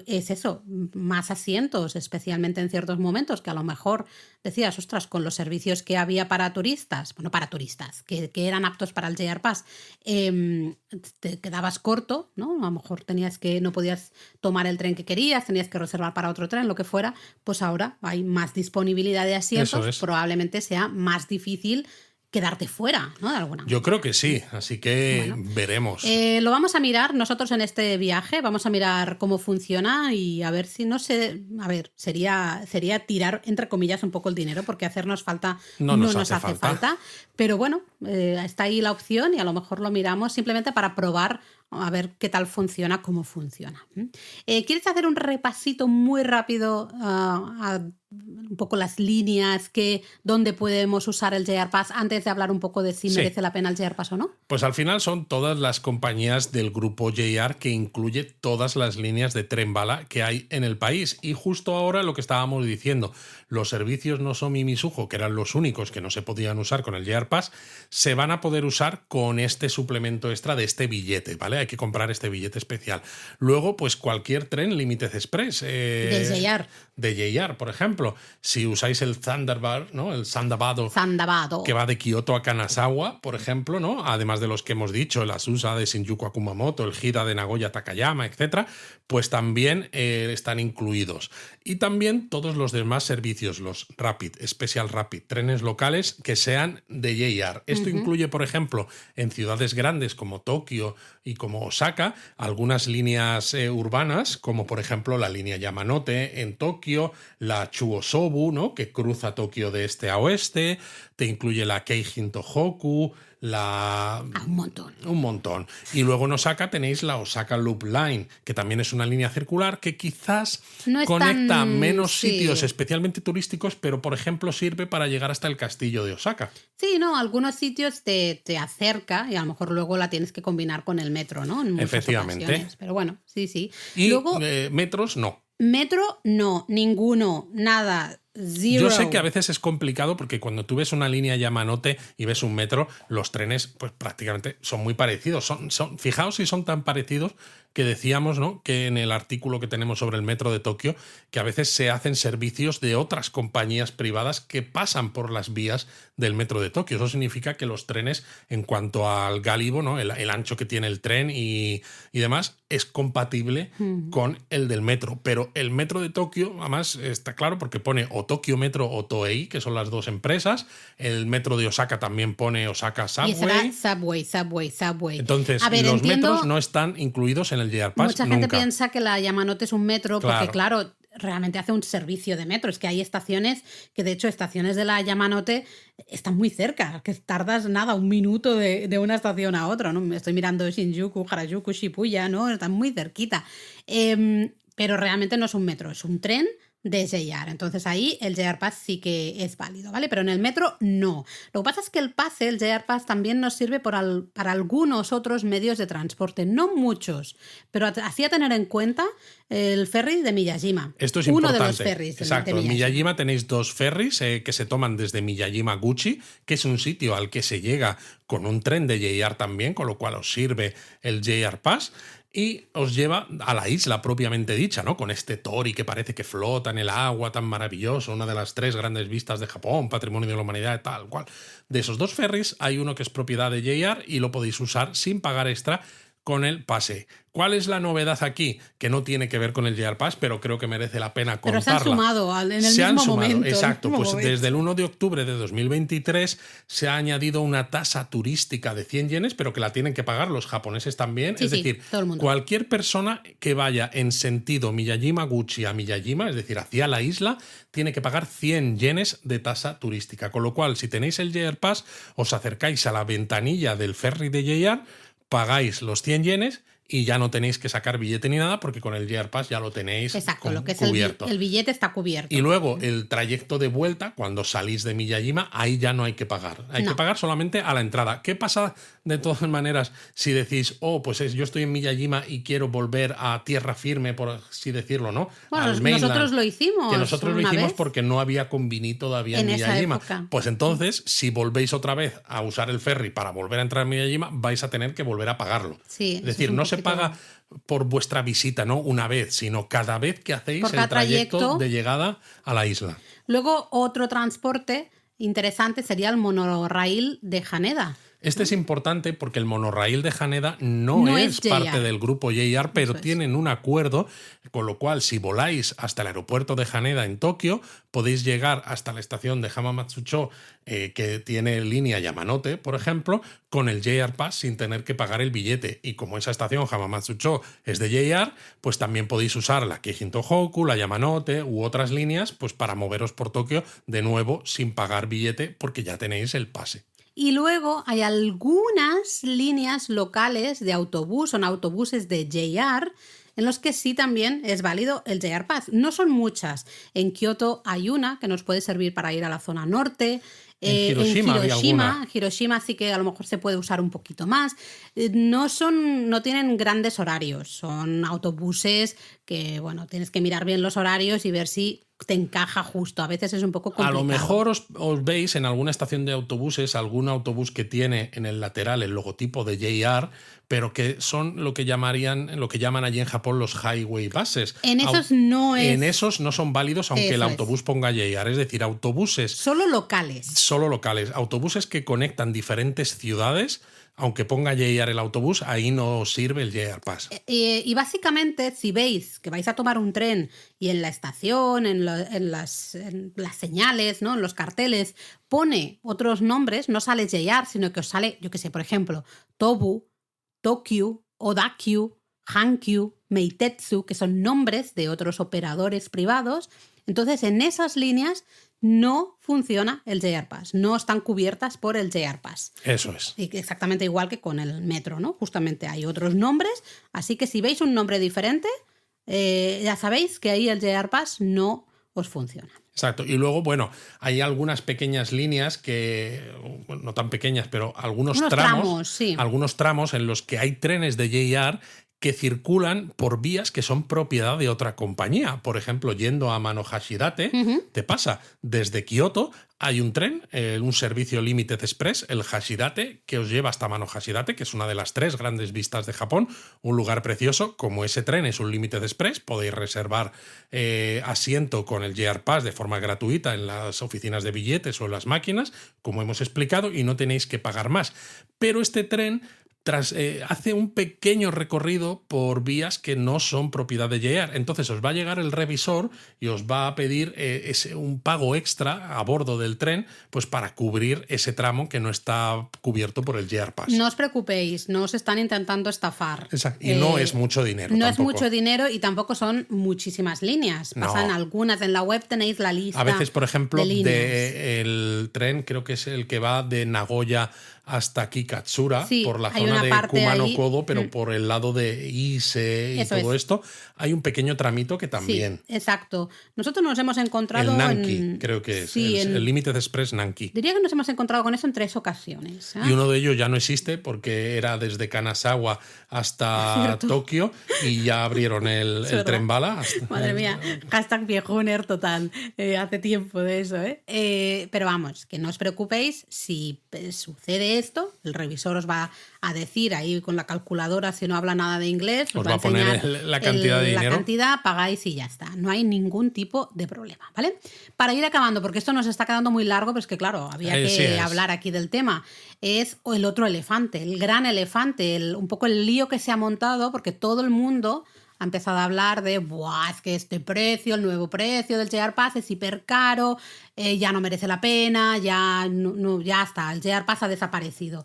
es eso, más asientos, especialmente en ciertos momentos, que a lo mejor decías, ostras, con los servicios que había para turistas, que eran aptos para el JR Pass, te quedabas corto, ¿no? A lo mejor no podías tomar el tren que querías, tenías que reservar para otro tren, lo que fuera, pues ahora hay más disponibilidad de asientos, probablemente sea más difícil quedarte fuera, ¿no? De alguna manera. Yo creo que sí, así que veremos. Lo vamos a mirar nosotros en este viaje, vamos a mirar cómo funciona y a ver si sería tirar, entre comillas, un poco el dinero, porque hacernos falta no nos hace falta. Pero bueno, está ahí la opción y a lo mejor lo miramos simplemente para probar a ver qué tal funciona, cómo funciona. ¿Quieres hacer un repasito muy rápido a un poco las líneas, dónde podemos usar el JR Pass antes de hablar un poco de si merece la pena el JR Pass o no? Pues al final son todas las compañías del grupo JR que incluye todas las líneas de tren bala que hay en el país. Y justo ahora lo que estábamos diciendo, los servicios Nozomi y Mizuho, que eran los únicos que no se podían usar con el JR Pass, se van a poder usar con este suplemento extra de este billete, ¿vale? Hay que comprar este billete especial. Luego, pues cualquier tren Limited Express. De JR, por ejemplo. Si usáis el Thunderbird, ¿no? El Sandabado, que va de Kioto a Kanazawa, por ejemplo, ¿no? Además de los que hemos dicho, el Azusa de Shinjuku a Kumamoto, el Hida de Nagoya a Takayama, etcétera, pues también están incluidos. Y también todos los demás servicios, los Rapid, Special Rapid, trenes locales que sean de JR. Esto incluye, por ejemplo, en ciudades grandes como Tokio y como Osaka, algunas líneas urbanas, como por ejemplo la línea Yamanote en Tokio, la Chuosobu, ¿no? Que cruza Tokio de este a oeste, te incluye la Keijin Tohoku, un montón. Y luego en Osaka tenéis la Osaka Loop Line, que también es una línea circular que quizás conecta menos sitios especialmente turísticos, pero por ejemplo sirve para llegar hasta el castillo de Osaka. Sí, no, algunos sitios te acerca y a lo mejor luego la tienes que combinar con el metro, ¿no? En muchas ocasiones. Pero bueno, sí. Y luego, metros no. Metro no, ninguno, nada. Zero. Yo sé que a veces es complicado porque cuando tú ves una línea Yamanote y ves un metro, los trenes pues prácticamente son muy parecidos. Fijaos si son tan parecidos que decíamos, ¿no? Que en el artículo que tenemos sobre el metro de Tokio, que a veces se hacen servicios de otras compañías privadas que pasan por las vías del metro de Tokio. Eso significa que los trenes, en cuanto al gálibo, ¿no? El ancho que tiene el tren y demás, es compatible con el del metro. Pero el metro de Tokio, además, está claro porque pone o Tokyo Metro o Toei, que son las dos empresas. El metro de Osaka también pone Osaka Subway. Y será Subway. Entonces, los metros no están incluidos en el JR Pass. Mucha gente piensa que la Yamanote es un metro porque, claro, realmente hace un servicio de metro. Es que hay estaciones que, de hecho, estaciones de la Yamanote están muy cerca, que tardas nada, un minuto de una estación a otra, ¿no? Me estoy mirando Shinjuku, Harajuku, Shibuya, ¿no? Están muy cerquita. Pero realmente no es un metro, es un tren de JR. Entonces ahí el JR Pass sí que es válido, ¿vale? Pero en el metro no. Lo que pasa es que el JR Pass también nos sirve para algunos otros medios de transporte, no muchos, pero así a tener en cuenta el ferry de Miyajima. Esto es uno importante. De los ferries. Exacto. De En Miyajima tenéis 2 ferries que se toman desde Miyajima Guchi, que es un sitio al que se llega con un tren de JR también, con lo cual os sirve el JR Pass. Y os lleva a la isla propiamente dicha, ¿no? Con este tori que parece que flota en el agua, tan maravilloso, una de las 3 grandes vistas de Japón, patrimonio de la humanidad, tal cual. De esos 2 ferries hay uno que es propiedad de JR y lo podéis usar sin pagar extra con el pase. ¿Cuál es la novedad aquí? Que no tiene que ver con el JR Pass, pero creo que merece la pena contarla. Pero se han sumado en el mismo momento. Exacto. Pues desde el 1 de octubre de 2023 se ha añadido una tasa turística de 100 yenes, pero que la tienen que pagar los japoneses también. Sí, es decir, todo el mundo. Cualquier persona que vaya en sentido Miyajima-Guchi a Miyajima, es decir, hacia la isla, tiene que pagar 100 yenes de tasa turística. Con lo cual, si tenéis el JR Pass, os acercáis a la ventanilla del ferry de JR, pagáis los 100 yenes y ya no tenéis que sacar billete ni nada porque con el JR Pass ya lo tenéis. Exacto, lo que es cubierto. El billete está cubierto. Y luego el trayecto de vuelta, cuando salís de Miyajima, ahí ya no hay que pagar. Hay que pagar solamente a la entrada. ¿Qué pasa de todas maneras si decís, pues yo estoy en Miyajima y quiero volver a tierra firme, por así decirlo, ¿no? Bueno, nosotros lo hicimos. Que nosotros lo hicimos vez. Porque no había convini todavía en Miyajima. Pues entonces, si volvéis otra vez a usar el ferry para volver a entrar en Miyajima, vais a tener que volver a pagarlo. Sí, es decir, no se paga por vuestra visita, ¿no? Una vez, sino cada vez que hacéis el trayecto de llegada a la isla. Luego, otro transporte interesante sería el monorail de Haneda. Este es importante porque el monorail de Haneda no es parte del grupo JR, pero tienen un acuerdo, con lo cual si voláis hasta el aeropuerto de Haneda en Tokio, podéis llegar hasta la estación de Hamamatsucho, que tiene línea Yamanote, por ejemplo, con el JR Pass sin tener que pagar el billete. Y como esa estación Hamamatsucho es de JR, pues también podéis usar la Keijin Tohoku, la Yamanote u otras líneas pues para moveros por Tokio de nuevo sin pagar billete porque ya tenéis el pase. Y luego hay algunas líneas locales de autobús, son autobuses de JR, en los que sí también es válido el JR Pass. No son muchas. En Kioto hay una que nos puede servir para ir a la zona norte. En Hiroshima sí que a lo mejor se puede usar un poquito más. No tienen grandes horarios. Son autobuses que, bueno, tienes que mirar bien los horarios y ver si te encaja justo. A veces es un poco complicado. A lo mejor os veis en alguna estación de autobuses algún autobús que tiene en el lateral el logotipo de JR, pero que son lo que llaman allí en Japón los highway buses. En esos no son válidos aunque el autobús ponga JR. Es decir, autobuses solo locales. Autobuses que conectan diferentes ciudades. Aunque ponga JR el autobús, ahí no sirve el JR Pass. Y básicamente, si veis que vais a tomar un tren y en la estación, en las señales, ¿no? En los carteles, pone otros nombres, no sale JR, sino que os sale, yo qué sé, por ejemplo, Tobu, Tokyu, Odakyu, Hankyu, Meitetsu, que son nombres de otros operadores privados. Entonces, en esas líneas no funciona el JR Pass, no están cubiertas por el JR Pass. Eso es. Y exactamente igual que con el metro, ¿no? Justamente hay otros nombres, así que si veis un nombre diferente, ya sabéis que ahí el JR Pass no os funciona. Exacto. Y luego, bueno, hay algunas pequeñas líneas que, no tan pequeñas, pero algunos tramos en los que hay trenes de JR que circulan por vías que son propiedad de otra compañía. Por ejemplo, yendo a Mano Hashidate, te pasa desde Kioto, hay un tren, un servicio Limited Express, el Hashidate, que os lleva hasta Mano Hashidate, que es una de las 3 grandes vistas de Japón, un lugar precioso. Como ese tren es un Limited Express, podéis reservar asiento con el JR Pass de forma gratuita en las oficinas de billetes o en las máquinas, como hemos explicado, y no tenéis que pagar más. Pero este tren hace un pequeño recorrido por vías que no son propiedad de JR. Entonces os va a llegar el revisor y os va a pedir un pago extra a bordo del tren, pues para cubrir ese tramo que no está cubierto por el JR Pass. No os preocupéis, no os están intentando estafar. Exacto. Y no es mucho dinero. No tampoco. es mucho dinero y tampoco son muchísimas líneas. Pasan algunas. En la web tenéis la lista. A veces, por ejemplo, el tren, creo que es el que va de Nagoya hasta Kikatsura, sí, por la zona de Kumano-Kodo, pero por el lado de Ise y todo esto, hay un pequeño tramito que también. Sí, exacto. Nosotros nos hemos encontrado el Nanki, creo que es. Sí, el Limited Express Nanki. Diría que nos hemos encontrado con eso en 3 ocasiones. Y uno de ellos ya no existe porque era desde Kanazawa hasta Tokio y ya abrieron el tren bala. Madre mía, hashtag viejuner total. Hace tiempo de eso, pero vamos, que no os preocupéis si sucede esto, el revisor os va a decir ahí con la calculadora, si no habla nada de inglés, os va a poner la cantidad de dinero. La cantidad, pagáis y ya está. No hay ningún tipo de problema, ¿vale? Para ir acabando, porque esto nos está quedando muy largo, pero es que claro, había que hablar aquí del tema. Es el otro elefante, el gran elefante, un poco el lío que se ha montado, porque todo el mundo ha empezado a hablar de, es que este precio, el nuevo precio del JR Pass es hiper caro, ya no merece la pena, ya está, el JR Pass ha desaparecido.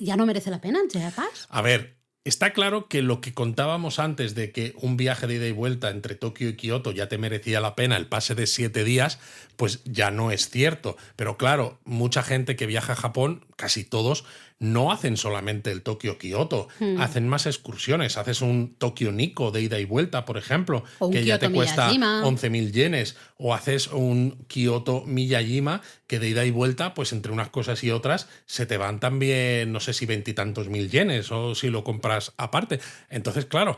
¿Ya no merece la pena el JR Pass? A ver, está claro que lo que contábamos antes de que un viaje de ida y vuelta entre Tokio y Kioto ya te merecía la pena el pase de 7 días, pues ya no es cierto. Pero claro, mucha gente que viaja a Japón, casi todos, no hacen solamente el Tokio-Kioto, hacen más excursiones. Haces un Tokio-Nikko de ida y vuelta, por ejemplo, que ya te cuesta 11.000 yenes, o haces un Kioto-Miyajima que de ida y vuelta, pues entre unas cosas y otras, se te van también, no sé si 20 y tantos mil yenes, o si lo compras aparte. Entonces, claro,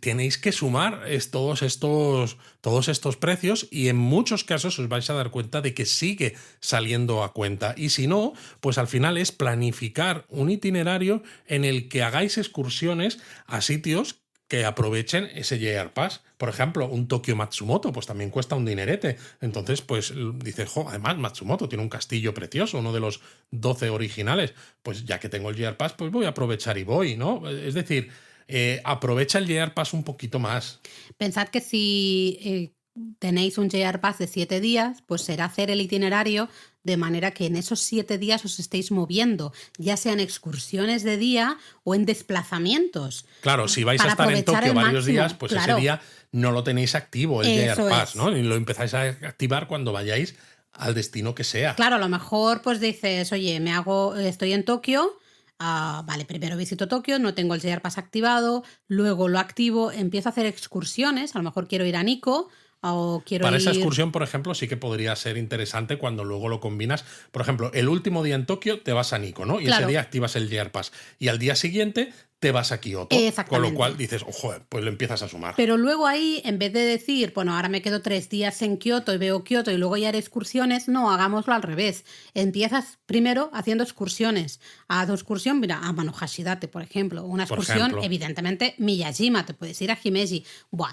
tenéis que sumar todos estos precios y en muchos casos os vais a dar cuenta de que sigue saliendo a cuenta. Y si no, pues al final es planificar un itinerario en el que hagáis excursiones a sitios que aprovechen ese JR Pass. Por ejemplo, un Tokio Matsumoto, pues también cuesta un dinerete. Entonces, pues dices, además Matsumoto tiene un castillo precioso, uno de los 12 originales. Pues ya que tengo el JR Pass, pues voy a aprovechar y voy, ¿no? Es decir, aprovecha el JR Pass un poquito más. Pensad que si tenéis un JR Pass de 7 días, pues será hacer el itinerario de manera que en esos 7 días os estéis moviendo, ya sean excursiones de día o en desplazamientos. Claro, si vais a estar en Tokio varios días, pues ese día no lo tenéis activo el JR Pass, ¿no? Y lo empezáis a activar cuando vayáis al destino que sea. Claro, a lo mejor pues dices, oye, estoy en Tokio, vale, primero visito Tokio, no tengo el JR Pass activado, luego lo activo, empiezo a hacer excursiones, a lo mejor quiero ir a Nikko, para esa excursión, por ejemplo, sí que podría ser interesante cuando luego lo combinas. Por ejemplo, el último día en Tokio te vas a Nikko, ¿no? Y ese día activas el JR Pass. Y al día siguiente te vas a Kioto. Con lo cual dices, ojo, pues lo empiezas a sumar. Pero luego ahí, en vez de decir, bueno, ahora me quedo 3 días en Kioto y veo Kioto y luego ya haré excursiones, no, hagámoslo al revés. Empiezas primero haciendo excursiones. A tu excursión, mira, a Manohashidate, por ejemplo. Una excursión, evidentemente, Miyajima, te puedes ir a Himeji.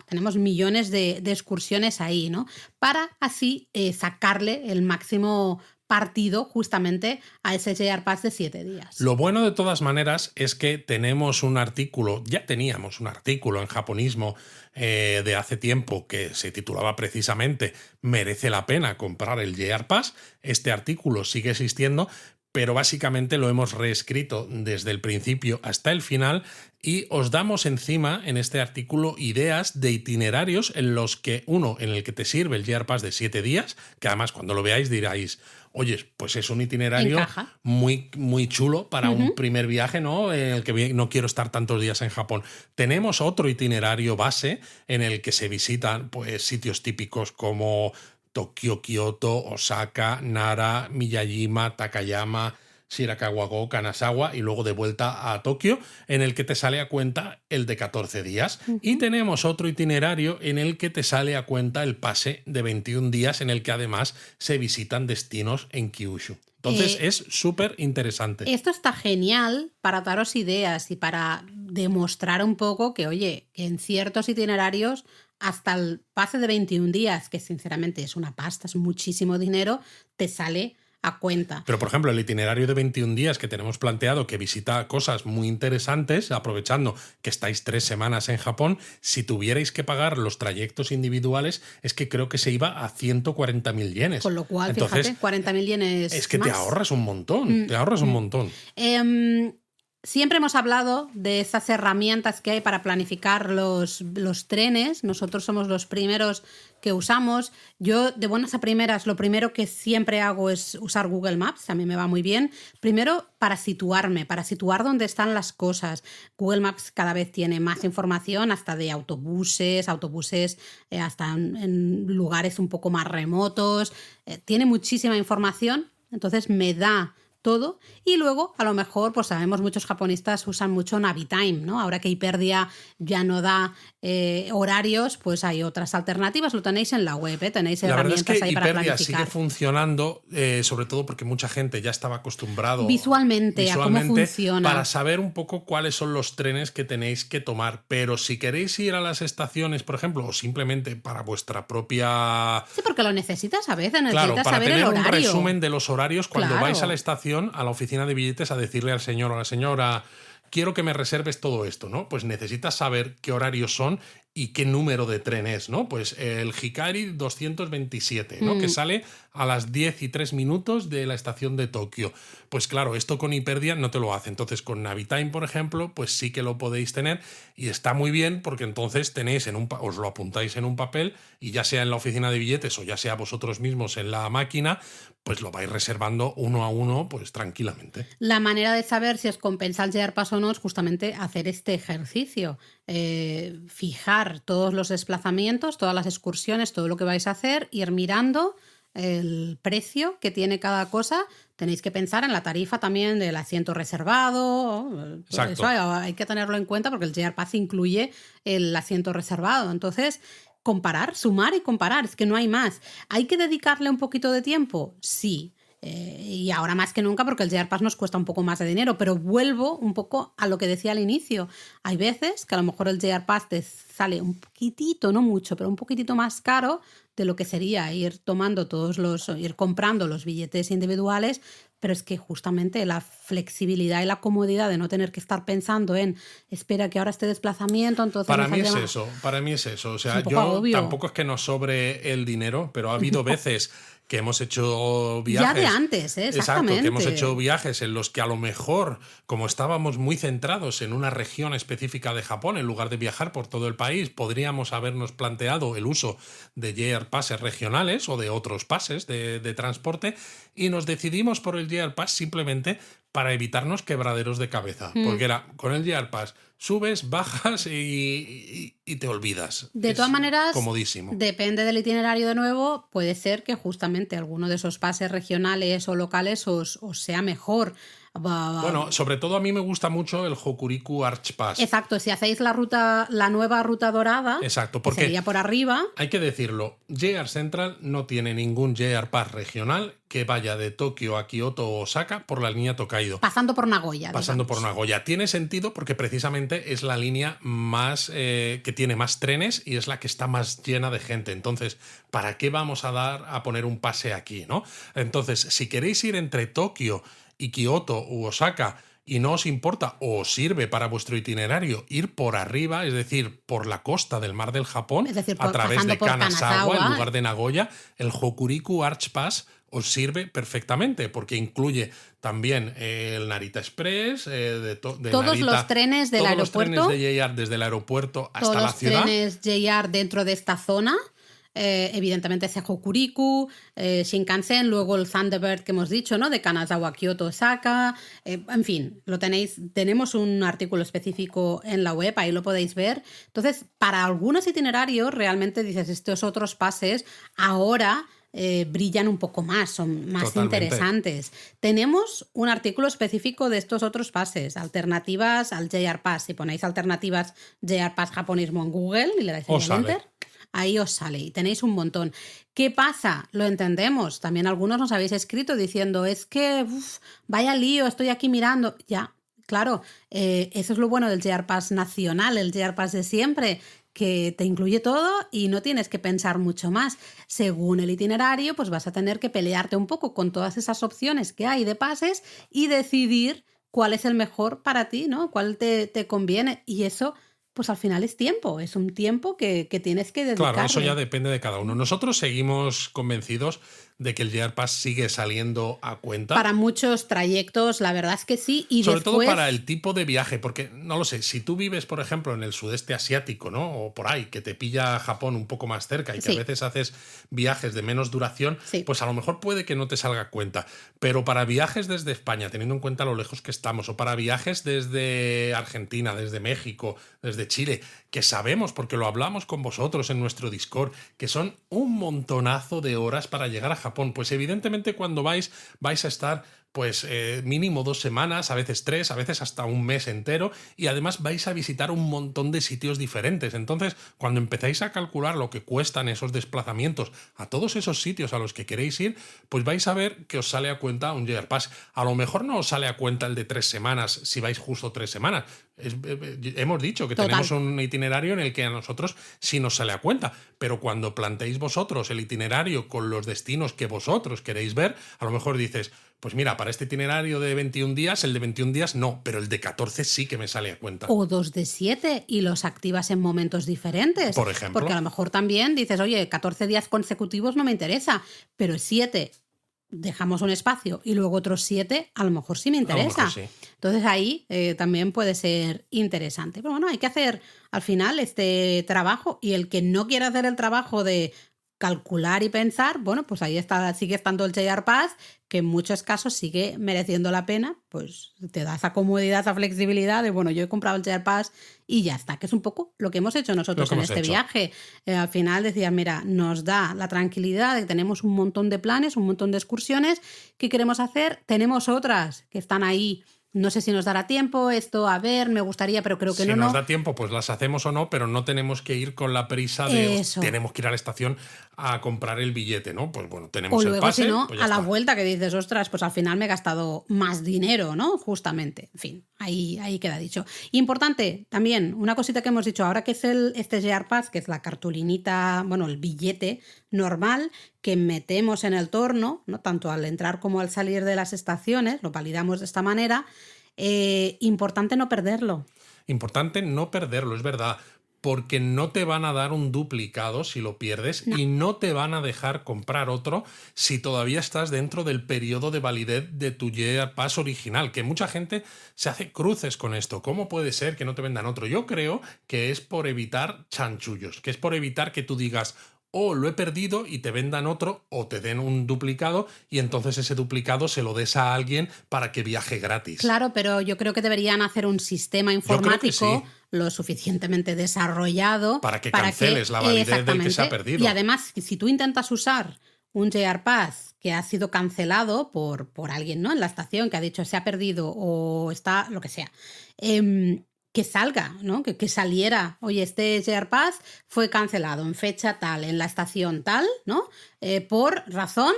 Tenemos millones de excursiones ahí, ¿no? Para así sacarle el máximo partido justamente a ese JR Pass de 7 días. Lo bueno de todas maneras es que teníamos un artículo en Japonismo de hace tiempo que se titulaba precisamente ¿Merece la pena comprar el JR Pass? Este artículo sigue existiendo, pero básicamente lo hemos reescrito desde el principio hasta el final y os damos encima en este artículo ideas de itinerarios en el que te sirve el JR Pass de 7 días, que además cuando lo veáis diráis, oye, pues es un itinerario muy, muy chulo para un primer viaje, ¿no? En el que no quiero estar tantos días en Japón. Tenemos otro itinerario base en el que se visitan pues sitios típicos como Tokio, Kioto, Osaka, Nara, Miyajima, Takayama, Shirakawa-go, Kanazawa y luego de vuelta a Tokio, en el que te sale a cuenta el de 14 días. Y tenemos otro itinerario en el que te sale a cuenta el pase de 21 días, en el que además se visitan destinos en Kyushu. Entonces es súper interesante. Esto está genial para daros ideas y para demostrar un poco que, oye, que en ciertos itinerarios hasta el pase de 21 días, que sinceramente es una pasta, es muchísimo dinero, te sale a cuenta. Pero, por ejemplo, el itinerario de 21 días que tenemos planteado, que visita cosas muy interesantes, aprovechando que estáis 3 semanas en Japón, si tuvierais que pagar los trayectos individuales, es que creo que se iba a 140.000 yenes. Con lo cual, entonces, fíjate, 40.000 yenes es que más. te ahorras un montón, te ahorras un montón. Siempre hemos hablado de esas herramientas que hay para planificar los trenes. Nosotros somos los primeros que usamos. Yo, de buenas a primeras, lo primero que siempre hago es usar Google Maps. A mí me va muy bien. Primero, para situarme, para situar dónde están las cosas. Google Maps cada vez tiene más información, hasta de autobuses hasta en lugares un poco más remotos. Tiene muchísima información, entonces me da todo. Y luego, a lo mejor, pues sabemos, muchos japonistas usan mucho Navitime, ¿no? Ahora que Hyperdia ya no da horarios, pues hay otras alternativas. Lo tenéis en la web, tenéis herramientas ahí para planificar. La verdad es que Hyperdia sigue funcionando, sobre todo porque mucha gente ya estaba acostumbrado visualmente a cómo funciona. Para saber un poco cuáles son los trenes que tenéis que tomar. Pero si queréis ir a las estaciones, por ejemplo, o simplemente para vuestra propia... Sí, porque lo necesitas a veces, claro, para saber tener el horario. un resumen de los horarios cuando Claro. vais a la estación, a la oficina de billetes, a decirle al señor o a la señora: quiero que me reserves todo esto, ¿no? Pues necesitas saber qué horarios son y qué número de tren es, ¿no? Pues el Hikari 227, ¿no? Que sale a las 10:03 de la estación de Tokio. Pues claro, esto con Hyperdia no te lo hace. Entonces con Navitime, por ejemplo, pues sí que lo podéis tener y está muy bien porque entonces tenéis os lo apuntáis en un papel y ya sea en la oficina de billetes o ya sea vosotros mismos en la máquina, pues lo vais reservando uno a uno, pues tranquilamente. La manera de saber si os compensa el JR Pass o no es justamente hacer este ejercicio. Fijar todos los desplazamientos, todas las excursiones, todo lo que vais a hacer, ir mirando el precio que tiene cada cosa. Tenéis que pensar en la tarifa también del asiento reservado. Exacto. Eso hay que tenerlo en cuenta porque el JR Pass incluye el asiento reservado. Entonces, comparar, sumar y comparar, es que no hay más. ¿Hay que dedicarle un poquito de tiempo? Sí. Y ahora más que nunca porque el JR Pass nos cuesta un poco más de dinero, pero vuelvo un poco a lo que decía al inicio. Hay veces que a lo mejor el JR Pass te sale un poquitito, no mucho, pero un poquitito más caro de lo que sería ir comprando los billetes individuales, pero es que justamente la flexibilidad y la comodidad de no tener que estar pensando en espera que ahora este desplazamiento, entonces... Para mí es eso. O sea, yo obvio. Tampoco es que nos sobre el dinero, pero ha habido veces que hemos hecho viajes... Ya de antes, exactamente. Exacto, que hemos hecho viajes en los que a lo mejor, como estábamos muy centrados en una región específica de Japón, en lugar de viajar por todo el país, podríamos habernos planteado el uso de JR Passes regionales o de otros pases de transporte y nos decidimos por el JR Pass simplemente para evitarnos quebraderos de cabeza. Porque era, con el JR Pass subes, bajas y te olvidas. De todas maneras, comodísimo. Depende del itinerario de nuevo, puede ser que justamente alguno de esos pases regionales o locales os sea mejor. Bueno, sobre todo a mí me gusta mucho el Hokuriku Arch Pass. Exacto, si hacéis la nueva ruta dorada, exacto, porque que sería por arriba. Hay que decirlo, JR Central no tiene ningún JR Pass regional que vaya de Tokio a Kioto o Osaka por la línea Tokaido. Pasando por Nagoya. Pasando por Nagoya. Tiene sentido porque precisamente es la línea más que tiene más trenes y es la que está más llena de gente. Entonces, ¿para qué vamos a poner un pase aquí, no? Entonces, si queréis ir entre Tokio y Kioto u Osaka y no os importa o os sirve para vuestro itinerario ir por arriba, es decir, por la costa del mar del Japón, es decir, a través de Kanazawa, en lugar de Nagoya, el Hokuriku Arch Pass os sirve perfectamente porque incluye también el Narita Express, todos Narita, los trenes del aeropuerto, todos los trenes de JR desde el aeropuerto hasta la ciudad. Todos los trenes JR dentro de esta zona. Evidentemente ese Hokuriku, Shinkansen, luego el Thunderbird que hemos dicho, ¿no? De Kanazawa, Kyoto, Osaka, en fin, tenemos un artículo específico en la web, ahí lo podéis ver. Entonces, para algunos itinerarios realmente dices, estos otros pases ahora brillan un poco más, son más Totalmente. interesantes. Tenemos un artículo específico de estos otros pases, alternativas al JR Pass. Si ponéis alternativas JR Pass japonismo en Google y le dais en Enter, ahí os sale y tenéis un montón. ¿Qué pasa? Lo entendemos. También algunos nos habéis escrito diciendo, es que vaya lío, estoy aquí mirando. Ya, claro, eso es lo bueno del JR Pass nacional, el JR Pass de siempre, que te incluye todo y no tienes que pensar mucho más. Según el itinerario, pues vas a tener que pelearte un poco con todas esas opciones que hay de pases y decidir cuál es el mejor para ti, ¿no? Cuál te conviene. Y eso, pues al final es tiempo, es un tiempo que tienes que dedicarle. Claro, eso ya depende de cada uno. Nosotros seguimos convencidos de que el JR Pass sigue saliendo a cuenta. Para muchos trayectos, la verdad es que sí. Y sobre después, todo para el tipo de viaje, porque no lo sé, si tú vives, por ejemplo, en el sudeste asiático, ¿no? O por ahí, que te pilla Japón un poco más cerca y que sí, a veces haces viajes de menos duración, sí, pues a lo mejor puede que no te salga a cuenta. Pero para viajes desde España, teniendo en cuenta lo lejos que estamos, o para viajes desde Argentina, desde México, desde Chile, que sabemos, porque lo hablamos con vosotros en nuestro Discord, que son un montonazo de horas para llegar a Japón, pues evidentemente cuando vais a estar pues mínimo 2 semanas, a veces 3, a veces hasta un mes entero, y además vais a visitar un montón de sitios diferentes. Entonces, cuando empezáis a calcular lo que cuestan esos desplazamientos a todos esos sitios a los que queréis ir, pues vais a ver que os sale a cuenta un JR Pass. A lo mejor no os sale a cuenta el de 3 semanas si vais justo 3 semanas. Hemos dicho que total. tenemos un itinerario en el que a nosotros sí nos sale a cuenta, pero cuando planteéis vosotros el itinerario con los destinos que vosotros queréis ver, a lo mejor dices, pues mira, para este itinerario de 21 días, el de 21 días no, pero el de 14 sí que me sale a cuenta. O 2 de 7 y los activas en momentos diferentes. Por ejemplo. Porque a lo mejor también dices, oye, 14 días consecutivos no me interesa, pero 7 dejamos un espacio y luego otros 7 a lo mejor sí me interesa. Sí. Entonces ahí también puede ser interesante. Pero bueno, hay que hacer al final este trabajo, y el que no quiera hacer el trabajo de calcular y pensar, bueno, pues ahí está, sigue estando el JR Pass, que en muchos casos sigue mereciendo la pena, pues te da esa comodidad, esa flexibilidad de, bueno, yo he comprado el JR Pass y ya está, que es un poco lo que hemos hecho nosotros en este viaje. Al final decía, mira, nos da la tranquilidad de que tenemos un montón de planes, un montón de excursiones que queremos hacer, tenemos otras que están ahí. No sé si nos dará tiempo esto, a ver, me gustaría, pero creo que no. Si nos da tiempo, pues las hacemos o no, pero no tenemos que ir con la prisa de tenemos que ir a la estación a comprar el billete, ¿no? Pues bueno, tenemos luego, el pase. Si no, pues a la vuelta que dices, ostras, pues al final me he gastado más dinero, ¿no? Justamente. En fin, ahí queda dicho. Importante también, una cosita que hemos dicho ahora, que es este JR Pass, que es la cartulinita, bueno, el billete normal que metemos en el torno, ¿no? Tanto al entrar como al salir de las estaciones, lo validamos de esta manera. Importante no perderlo. Importante no perderlo, es verdad, porque no te van a dar un duplicado si lo pierdes, y no te van a dejar comprar otro si todavía estás dentro del periodo de validez de tu JR Pass original, que mucha gente se hace cruces con esto. ¿Cómo puede ser que no te vendan otro? Yo creo que es por evitar chanchullos, que es por evitar que tú digas, o lo he perdido y te vendan otro, o te den un duplicado y entonces ese duplicado se lo des a alguien para que viaje gratis. Claro, pero yo creo que deberían hacer un sistema informático lo suficientemente desarrollado para que canceles la validez del que se ha perdido. Y además, si tú intentas usar un JR Pass que ha sido cancelado por alguien, ¿no? En la estación, que ha dicho se ha perdido o está lo que sea, que salga, ¿no? Que saliera, oye, este JR Pass fue cancelado en fecha tal, en la estación tal, ¿no? Por razón,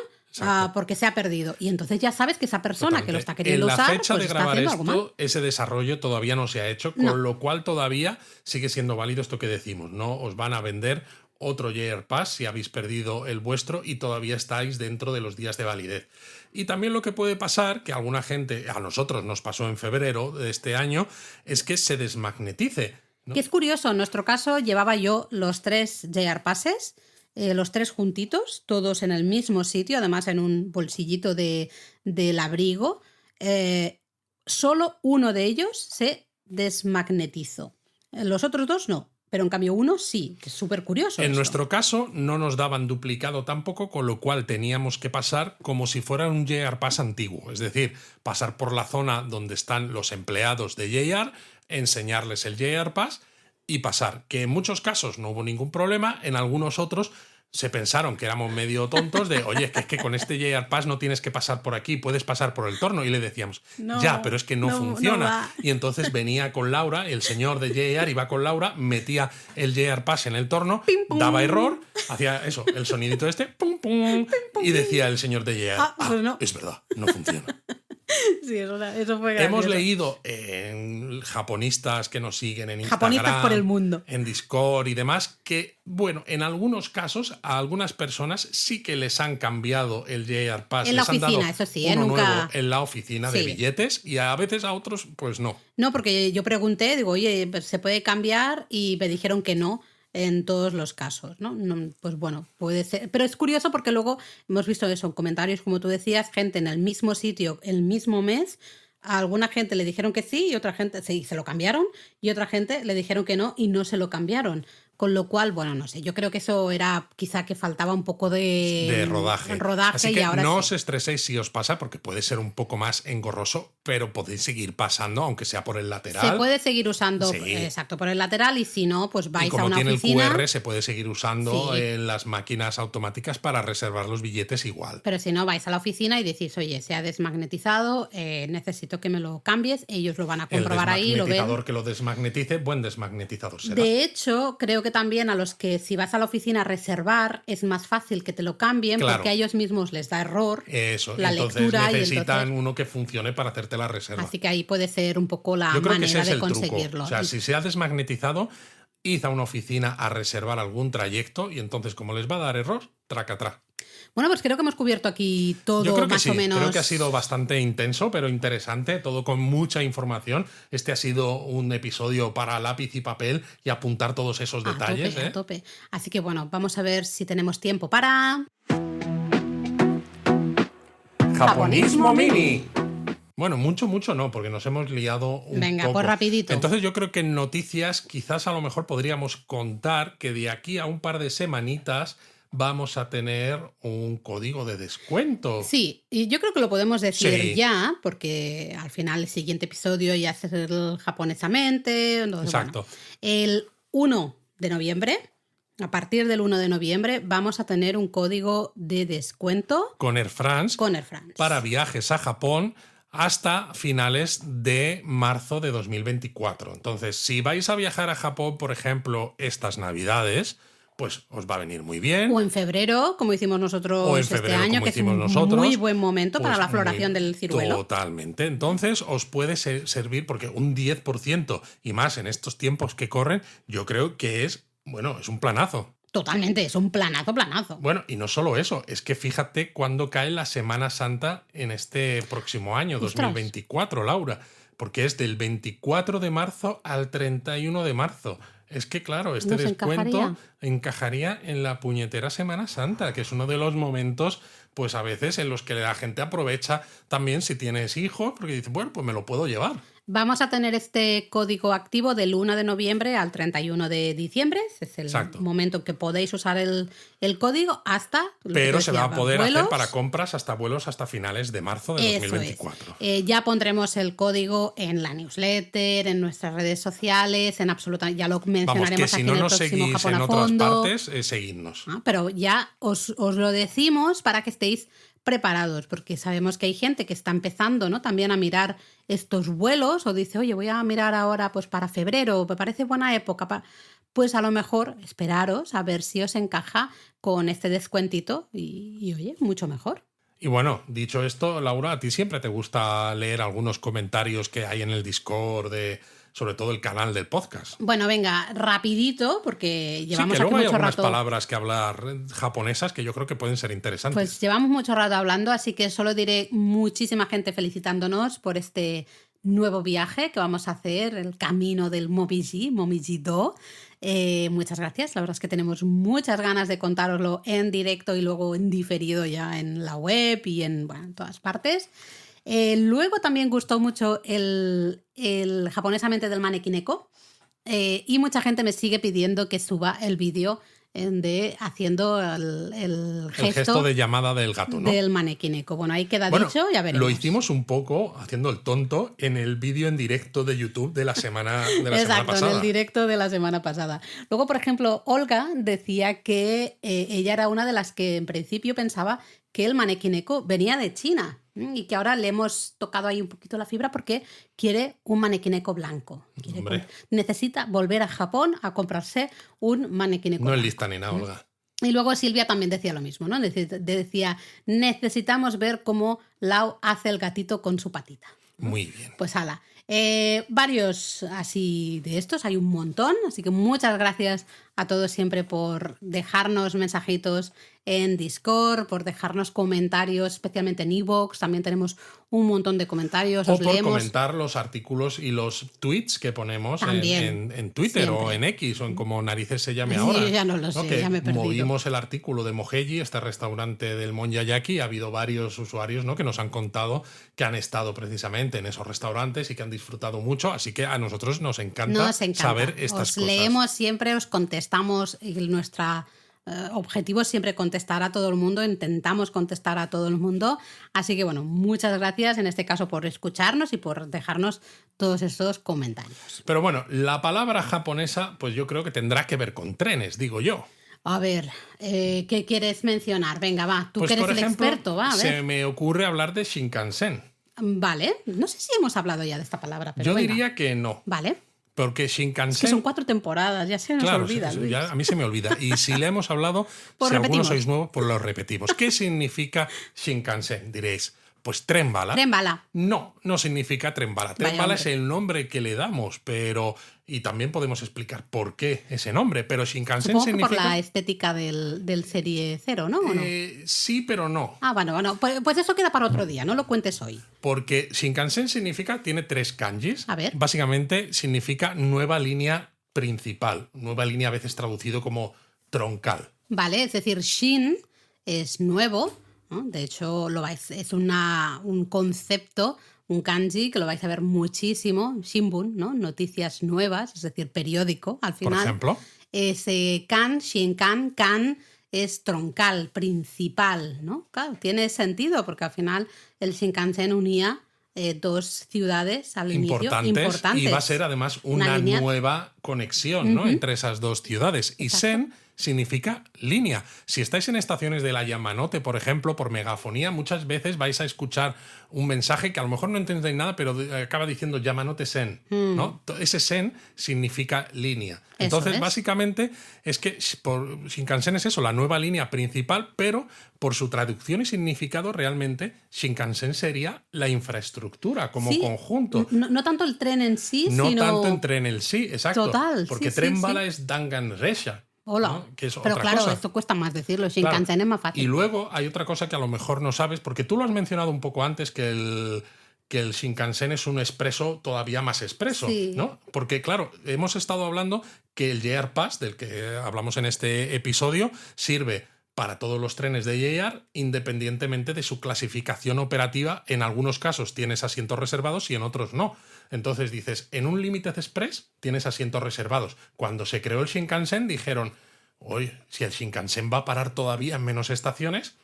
porque se ha perdido. Y entonces ya sabes que esa persona que lo está queriendo usar, en la fecha pues de está grabar haciendo algo mal. ese desarrollo todavía no se ha hecho, con lo cual todavía sigue siendo válido esto que decimos, ¿no? Os van a vender otro JR Pass si habéis perdido el vuestro y todavía estáis dentro de los días de validez. Y también lo que puede pasar, que a alguna gente, a nosotros nos pasó en febrero de este año, es que se desmagnetice, ¿no? Que es curioso, en nuestro caso llevaba yo los 3 JR Passes, los 3 juntitos, todos en el mismo sitio, además en un bolsillito del abrigo. Solo uno de ellos se desmagnetizó. Los otros 2 no. Pero en cambio uno sí, que es súper curioso. En nuestro caso no nos daban duplicado tampoco, con lo cual teníamos que pasar como si fuera un JR Pass antiguo. Es decir, pasar por la zona donde están los empleados de JR, enseñarles el JR Pass y pasar. Que en muchos casos no hubo ningún problema, en algunos otros se pensaron que éramos medio tontos de, oye, es que con este JR Pass no tienes que pasar por aquí, puedes pasar por el torno. Y le decíamos, ya, pero es que no funciona. Y entonces venía con Laura, el señor de JR iba con Laura, metía el JR Pass en el torno, daba error, hacía eso, el sonidito este, pum, pum, y decía el señor de JR, pues no. es verdad, no funciona. Sí, eso fue gracioso. Hemos leído en japonistas que nos siguen en Instagram, japonistas por el mundo, en Discord y demás, que, bueno, en algunos casos a algunas personas sí que les han cambiado el JR Pass. En la les han oficina, dado eso sí, uno nunca... nuevo en la oficina de billetes y a veces a otros, pues no. No, porque yo pregunté, digo, oye, ¿se puede cambiar? Y me dijeron que no en todos los casos, ¿no? Pues bueno, puede ser. Pero es curioso porque luego hemos visto eso en comentarios, como tú decías, gente en el mismo sitio, el mismo mes. A alguna gente le dijeron que sí y otra gente sí, se lo cambiaron y otra gente le dijeron que no y no se lo cambiaron. Con lo cual, bueno, no sé, yo creo que eso era quizá que faltaba un poco de rodaje. Así que y ahora no sí. os estreséis si os pasa, porque puede ser un poco más engorroso, pero podéis seguir pasando, aunque sea por el lateral. Se puede seguir usando, Sí. Exacto, por el lateral y si no, pues vais y como a una tiene oficina. el QR, se puede seguir usando Sí. en las máquinas automáticas para reservar los billetes igual. Pero si no, vais a la oficina y decís, oye, se ha desmagnetizado, necesito que me lo cambies. Ellos lo van a comprobar ahí, lo ven. El desmagnetizador que lo desmagnetice, buen desmagnetizador será. De hecho, creo que también a los que si vas a la oficina a reservar es más fácil que te lo cambien, Claro. porque a ellos mismos les da error Eso, la entonces lectura necesitan y entonces... uno que funcione para hacerte la reserva. Así que ahí puede ser un poco la Yo creo que ese manera es de el conseguirlo. truco. O sea, si se ha desmagnetizado, id a una oficina a reservar algún trayecto y entonces, como les va a dar error, tracatrá. Bueno, pues creo que hemos cubierto aquí todo Yo creo que más sí, o menos. creo que ha sido bastante intenso, pero interesante, todo con mucha información. Este ha sido un episodio para lápiz y papel y apuntar todos esos detalles. A tope. Así que bueno, vamos a ver si tenemos tiempo para... Japonismo Mini. Bueno, mucho no, porque nos hemos liado un Venga, poco. pues rapidito. Entonces yo creo que en noticias quizás a lo mejor podríamos contar que de aquí a un par de semanitas vamos a tener un código de descuento. Sí, y yo creo que lo podemos decir Sí. ya, porque al final el siguiente episodio ya es el japonesamente. Entonces, Exacto. bueno, el 1 de noviembre, a partir del 1 de noviembre, vamos a tener un código de descuento Con Air France. con Air France. Para viajes a Japón hasta finales de marzo de 2024. Entonces, si vais a viajar a Japón, por ejemplo, estas Navidades, pues os va a venir muy bien. O en febrero, como hicimos nosotros este año, que es un muy buen momento para la floración del ciruelo. Totalmente. Entonces, os puede servir porque un 10% y más en estos tiempos que corren, yo creo que es un planazo. Totalmente, es un planazo. Bueno, y no solo eso, es que fíjate cuándo cae la Semana Santa en este próximo año, ¡Ostras! 2024, Laura, porque es del 24 de marzo al 31 de marzo. Es que, claro, este descuento encajaría en la puñetera Semana Santa, que es uno de los momentos, pues a veces en los que la gente aprovecha también si tienes hijos, porque dice, bueno, pues me lo puedo llevar. Vamos a tener este código activo del 1 de noviembre al 31 de diciembre. Ese es el Exacto. momento que podéis usar el código hasta... Pero se va a poder hacer para compras hasta vuelos hasta finales de marzo de 2024. Ya pondremos el código en la newsletter, en nuestras redes sociales, en absolutamente... Ya lo mencionaremos. Vamos, que si aquí no en el nos próximo seguís Japón en a otras fondo. partes, seguidnos. Pero ya os lo decimos para que estéis preparados, porque sabemos que hay gente que está empezando, ¿no?, también a mirar estos vuelos o dice, oye, voy a mirar ahora pues para febrero, me parece buena época. Pues a lo mejor esperaros a ver si os encaja con este descuentito y oye, mucho mejor. Y bueno, dicho esto, Laura, a ti siempre te gusta leer algunos comentarios que hay en el Discord sobre todo el canal del podcast. Bueno, venga, rapidito, porque llevamos sí, que aquí luego hay mucho algunas rato. palabras que hablar japonesas que yo creo que pueden ser interesantes. Pues llevamos mucho rato hablando, así que solo diré muchísima gente felicitándonos por este nuevo viaje que vamos a hacer, el camino del Momiji-Do. Muchas gracias, la verdad es que tenemos muchas ganas de contároslo en directo y luego en diferido ya en la web y en todas partes. Luego también gustó mucho el japonesamente del Manekineko y mucha gente me sigue pidiendo que suba el vídeo de haciendo el gesto de llamada del gato, ¿no? Del Manekineko. Bueno, ahí queda dicho, ya veremos. Lo hicimos un poco haciendo el tonto en el vídeo en directo de YouTube de la semana pasada. Exacto, en el directo de la semana pasada. Luego, por ejemplo, Olga decía que ella era una de las que en principio pensaba que el Manekineko venía de China y que ahora le hemos tocado ahí un poquito la fibra porque quiere un Manekineko blanco. Necesita volver a Japón a comprarse un Manekineko blanco. No es blanco. lista ni nada, Olga. Y luego Silvia también decía lo mismo, ¿no? Decía, necesitamos ver cómo Lau hace el gatito con su patita. Muy bien. Pues ala. Varios así de estos, hay un montón, así que muchas gracias a todos siempre por dejarnos mensajitos en Discord, por dejarnos comentarios, especialmente en iVoox, también tenemos un montón de comentarios, O os por leemos. comentar los artículos y los tweets que ponemos en Twitter siempre. o en X o en como narices se llame Sí, ahora. yo ya no lo sé, Que ya me he perdido. movimos el artículo de Mojeji, este restaurante del Monyayaki. Ha habido varios usuarios, ¿no?, que nos han contado que han estado precisamente en esos restaurantes y que han disfrutado mucho, así que a nosotros nos encanta saber estas os cosas. leemos siempre, os contestamos y nuestra objetivo es siempre contestar a todo el mundo, intentamos contestar a todo el mundo, así que bueno, muchas gracias en este caso por escucharnos y por dejarnos todos estos comentarios. Pero bueno, la palabra japonesa pues yo creo que tendrá que ver con trenes, digo yo. A ver, ¿qué quieres mencionar? Venga, va, tú Pues, que eres por el ejemplo, experto, va, a ver. se me ocurre hablar de Shinkansen. Vale, no sé si hemos hablado ya de esta palabra, pero Yo venga. diría que no, Vale, porque es Shinkansen... que son 4 temporadas, ya se nos Claro, olvida, sí, Luis. ya a mí se me olvida. Y si le hemos hablado, Pues si alguno repetimos. sois nuevos, pues lo repetimos. ¿Qué significa Shinkansen? Diréis, pues tren bala. Tren bala. No, no significa tren bala. Tren Vaya bala hombre. es el nombre que le damos, pero... Y también podemos explicar por qué ese nombre, pero Shinkansen Supongo que significa... por la estética del Serie 0, ¿no? ¿O no? Sí, pero no. Ah, bueno, pues eso queda para otro día, no lo cuentes hoy. Porque Shinkansen significa, tiene 3 kanjis. A ver. Básicamente significa nueva línea principal. Nueva línea a veces traducido como troncal. Vale, es decir, Shin es nuevo, ¿no? De hecho es un concepto, un kanji que lo vais a ver muchísimo, Shimbun, ¿no? Noticias nuevas, es decir, periódico al final. Por ejemplo. Ese kan, Shinkan, kan es troncal, principal, ¿no? Claro, tiene sentido porque al final el Shinkansen unía 2 ciudades al inicio importantes. Y va a ser además una línea... nueva conexión, ¿no?, entre esas 2 ciudades. Y Exacto. Sen significa línea. Si estáis en estaciones de la Yamanote, por ejemplo, por megafonía, muchas veces vais a escuchar un mensaje que a lo mejor no entendéis nada, pero acaba diciendo Yamanote Sen, ¿no? Ese Sen significa línea. Entonces, es. básicamente, es que por Shinkansen es eso, la nueva línea principal, pero por su traducción y significado, realmente Shinkansen sería la infraestructura como Sí, conjunto. No tanto el tren en sí, No sino... tanto en tren el sí, exacto. Total, porque sí, tren sí, bala sí. es Dangan Resha. Hola. ¿no? Que es Pero otra claro, cosa. esto cuesta más decirlo. Claro. Shinkansen es más fácil. Y luego hay otra cosa que a lo mejor no sabes, porque tú lo has mencionado un poco antes, que el Shinkansen es un expreso todavía más expreso, Sí. ¿no? Porque, claro, hemos estado hablando que el JR Pass, del que hablamos en este episodio, sirve para todos los trenes de JR, independientemente de su clasificación operativa. En algunos casos tienes asientos reservados y en otros no. Entonces dices, en un Limited Express tienes asientos reservados. Cuando se creó el Shinkansen dijeron, oye, si el Shinkansen va a parar todavía en menos estaciones,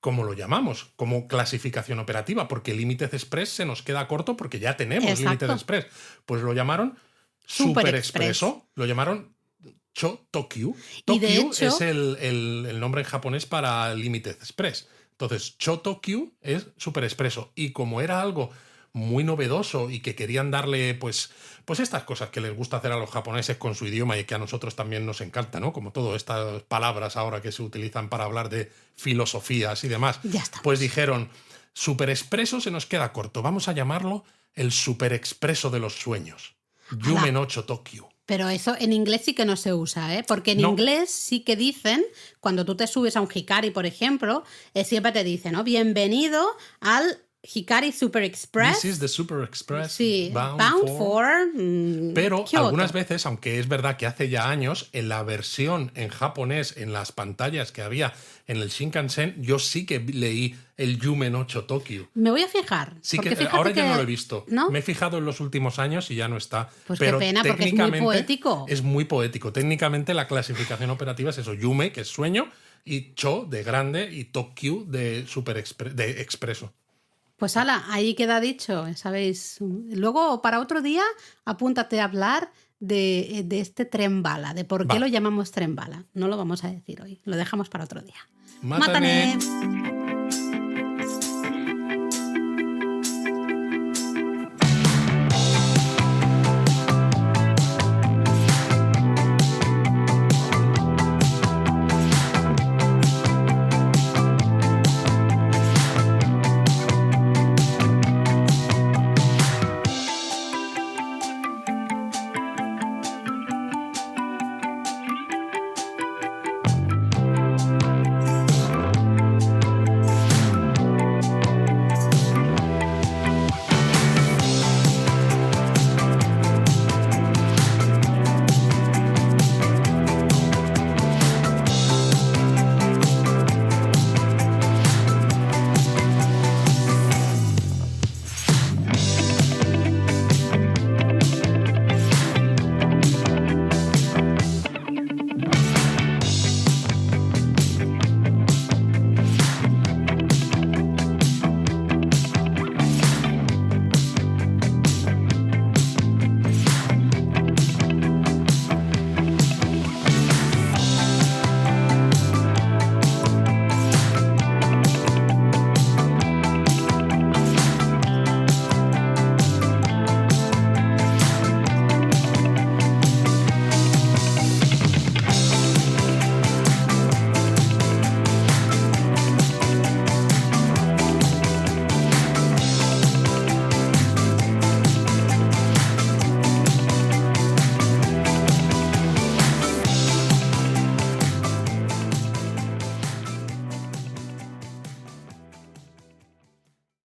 ¿cómo lo llamamos? Como clasificación operativa, porque Limited Express se nos queda corto porque ya tenemos Exacto. Limited Express. Pues lo llamaron Super Super Express. Expreso, lo llamaron Cho Tokyu. Y de Tokyu hecho- es el nombre en japonés para Limited Express. Entonces, Cho Tokyu es Super Expreso. Y como era algo muy novedoso y que querían darle, pues estas cosas que les gusta hacer a los japoneses con su idioma y que a nosotros también nos encanta, ¿no? Como todas estas palabras ahora que se utilizan para hablar de filosofías y demás. Ya estamos. Pues dijeron, Super Expreso se nos queda corto, vamos a llamarlo el Super Expreso de los sueños. Yume no Cho Tokyu. Pero eso en inglés sí que no se usa, ¿eh? Porque en No. inglés sí que dicen, cuando tú te subes a un Hikari, por ejemplo, siempre te dicen, ¿no? Bienvenido al Hikari Super Express. This is the Super Express Sí, bound for... Pero Kyoto. algunas veces, aunque es verdad que hace ya años, en la versión en japonés, en las pantallas que había en el Shinkansen, yo sí que leí el Yume no Cho Tokyu. Me voy a fijar. Sí porque que fíjate ahora ya que- no lo he visto. ¿No? Me he fijado en los últimos años y ya no está. Pues qué pero pena, porque es muy técnicamente poético. Es muy poético. Técnicamente la clasificación operativa es eso: Yume, que es sueño, y Cho de grande, y Tokyu de de expreso. Pues ala, ahí queda dicho, ¿sabéis? Luego, para otro día, apúntate a hablar de este tren bala, de por qué Va. lo llamamos tren bala. No lo vamos a decir hoy, lo dejamos para otro día. Mátane. ¡Mátane!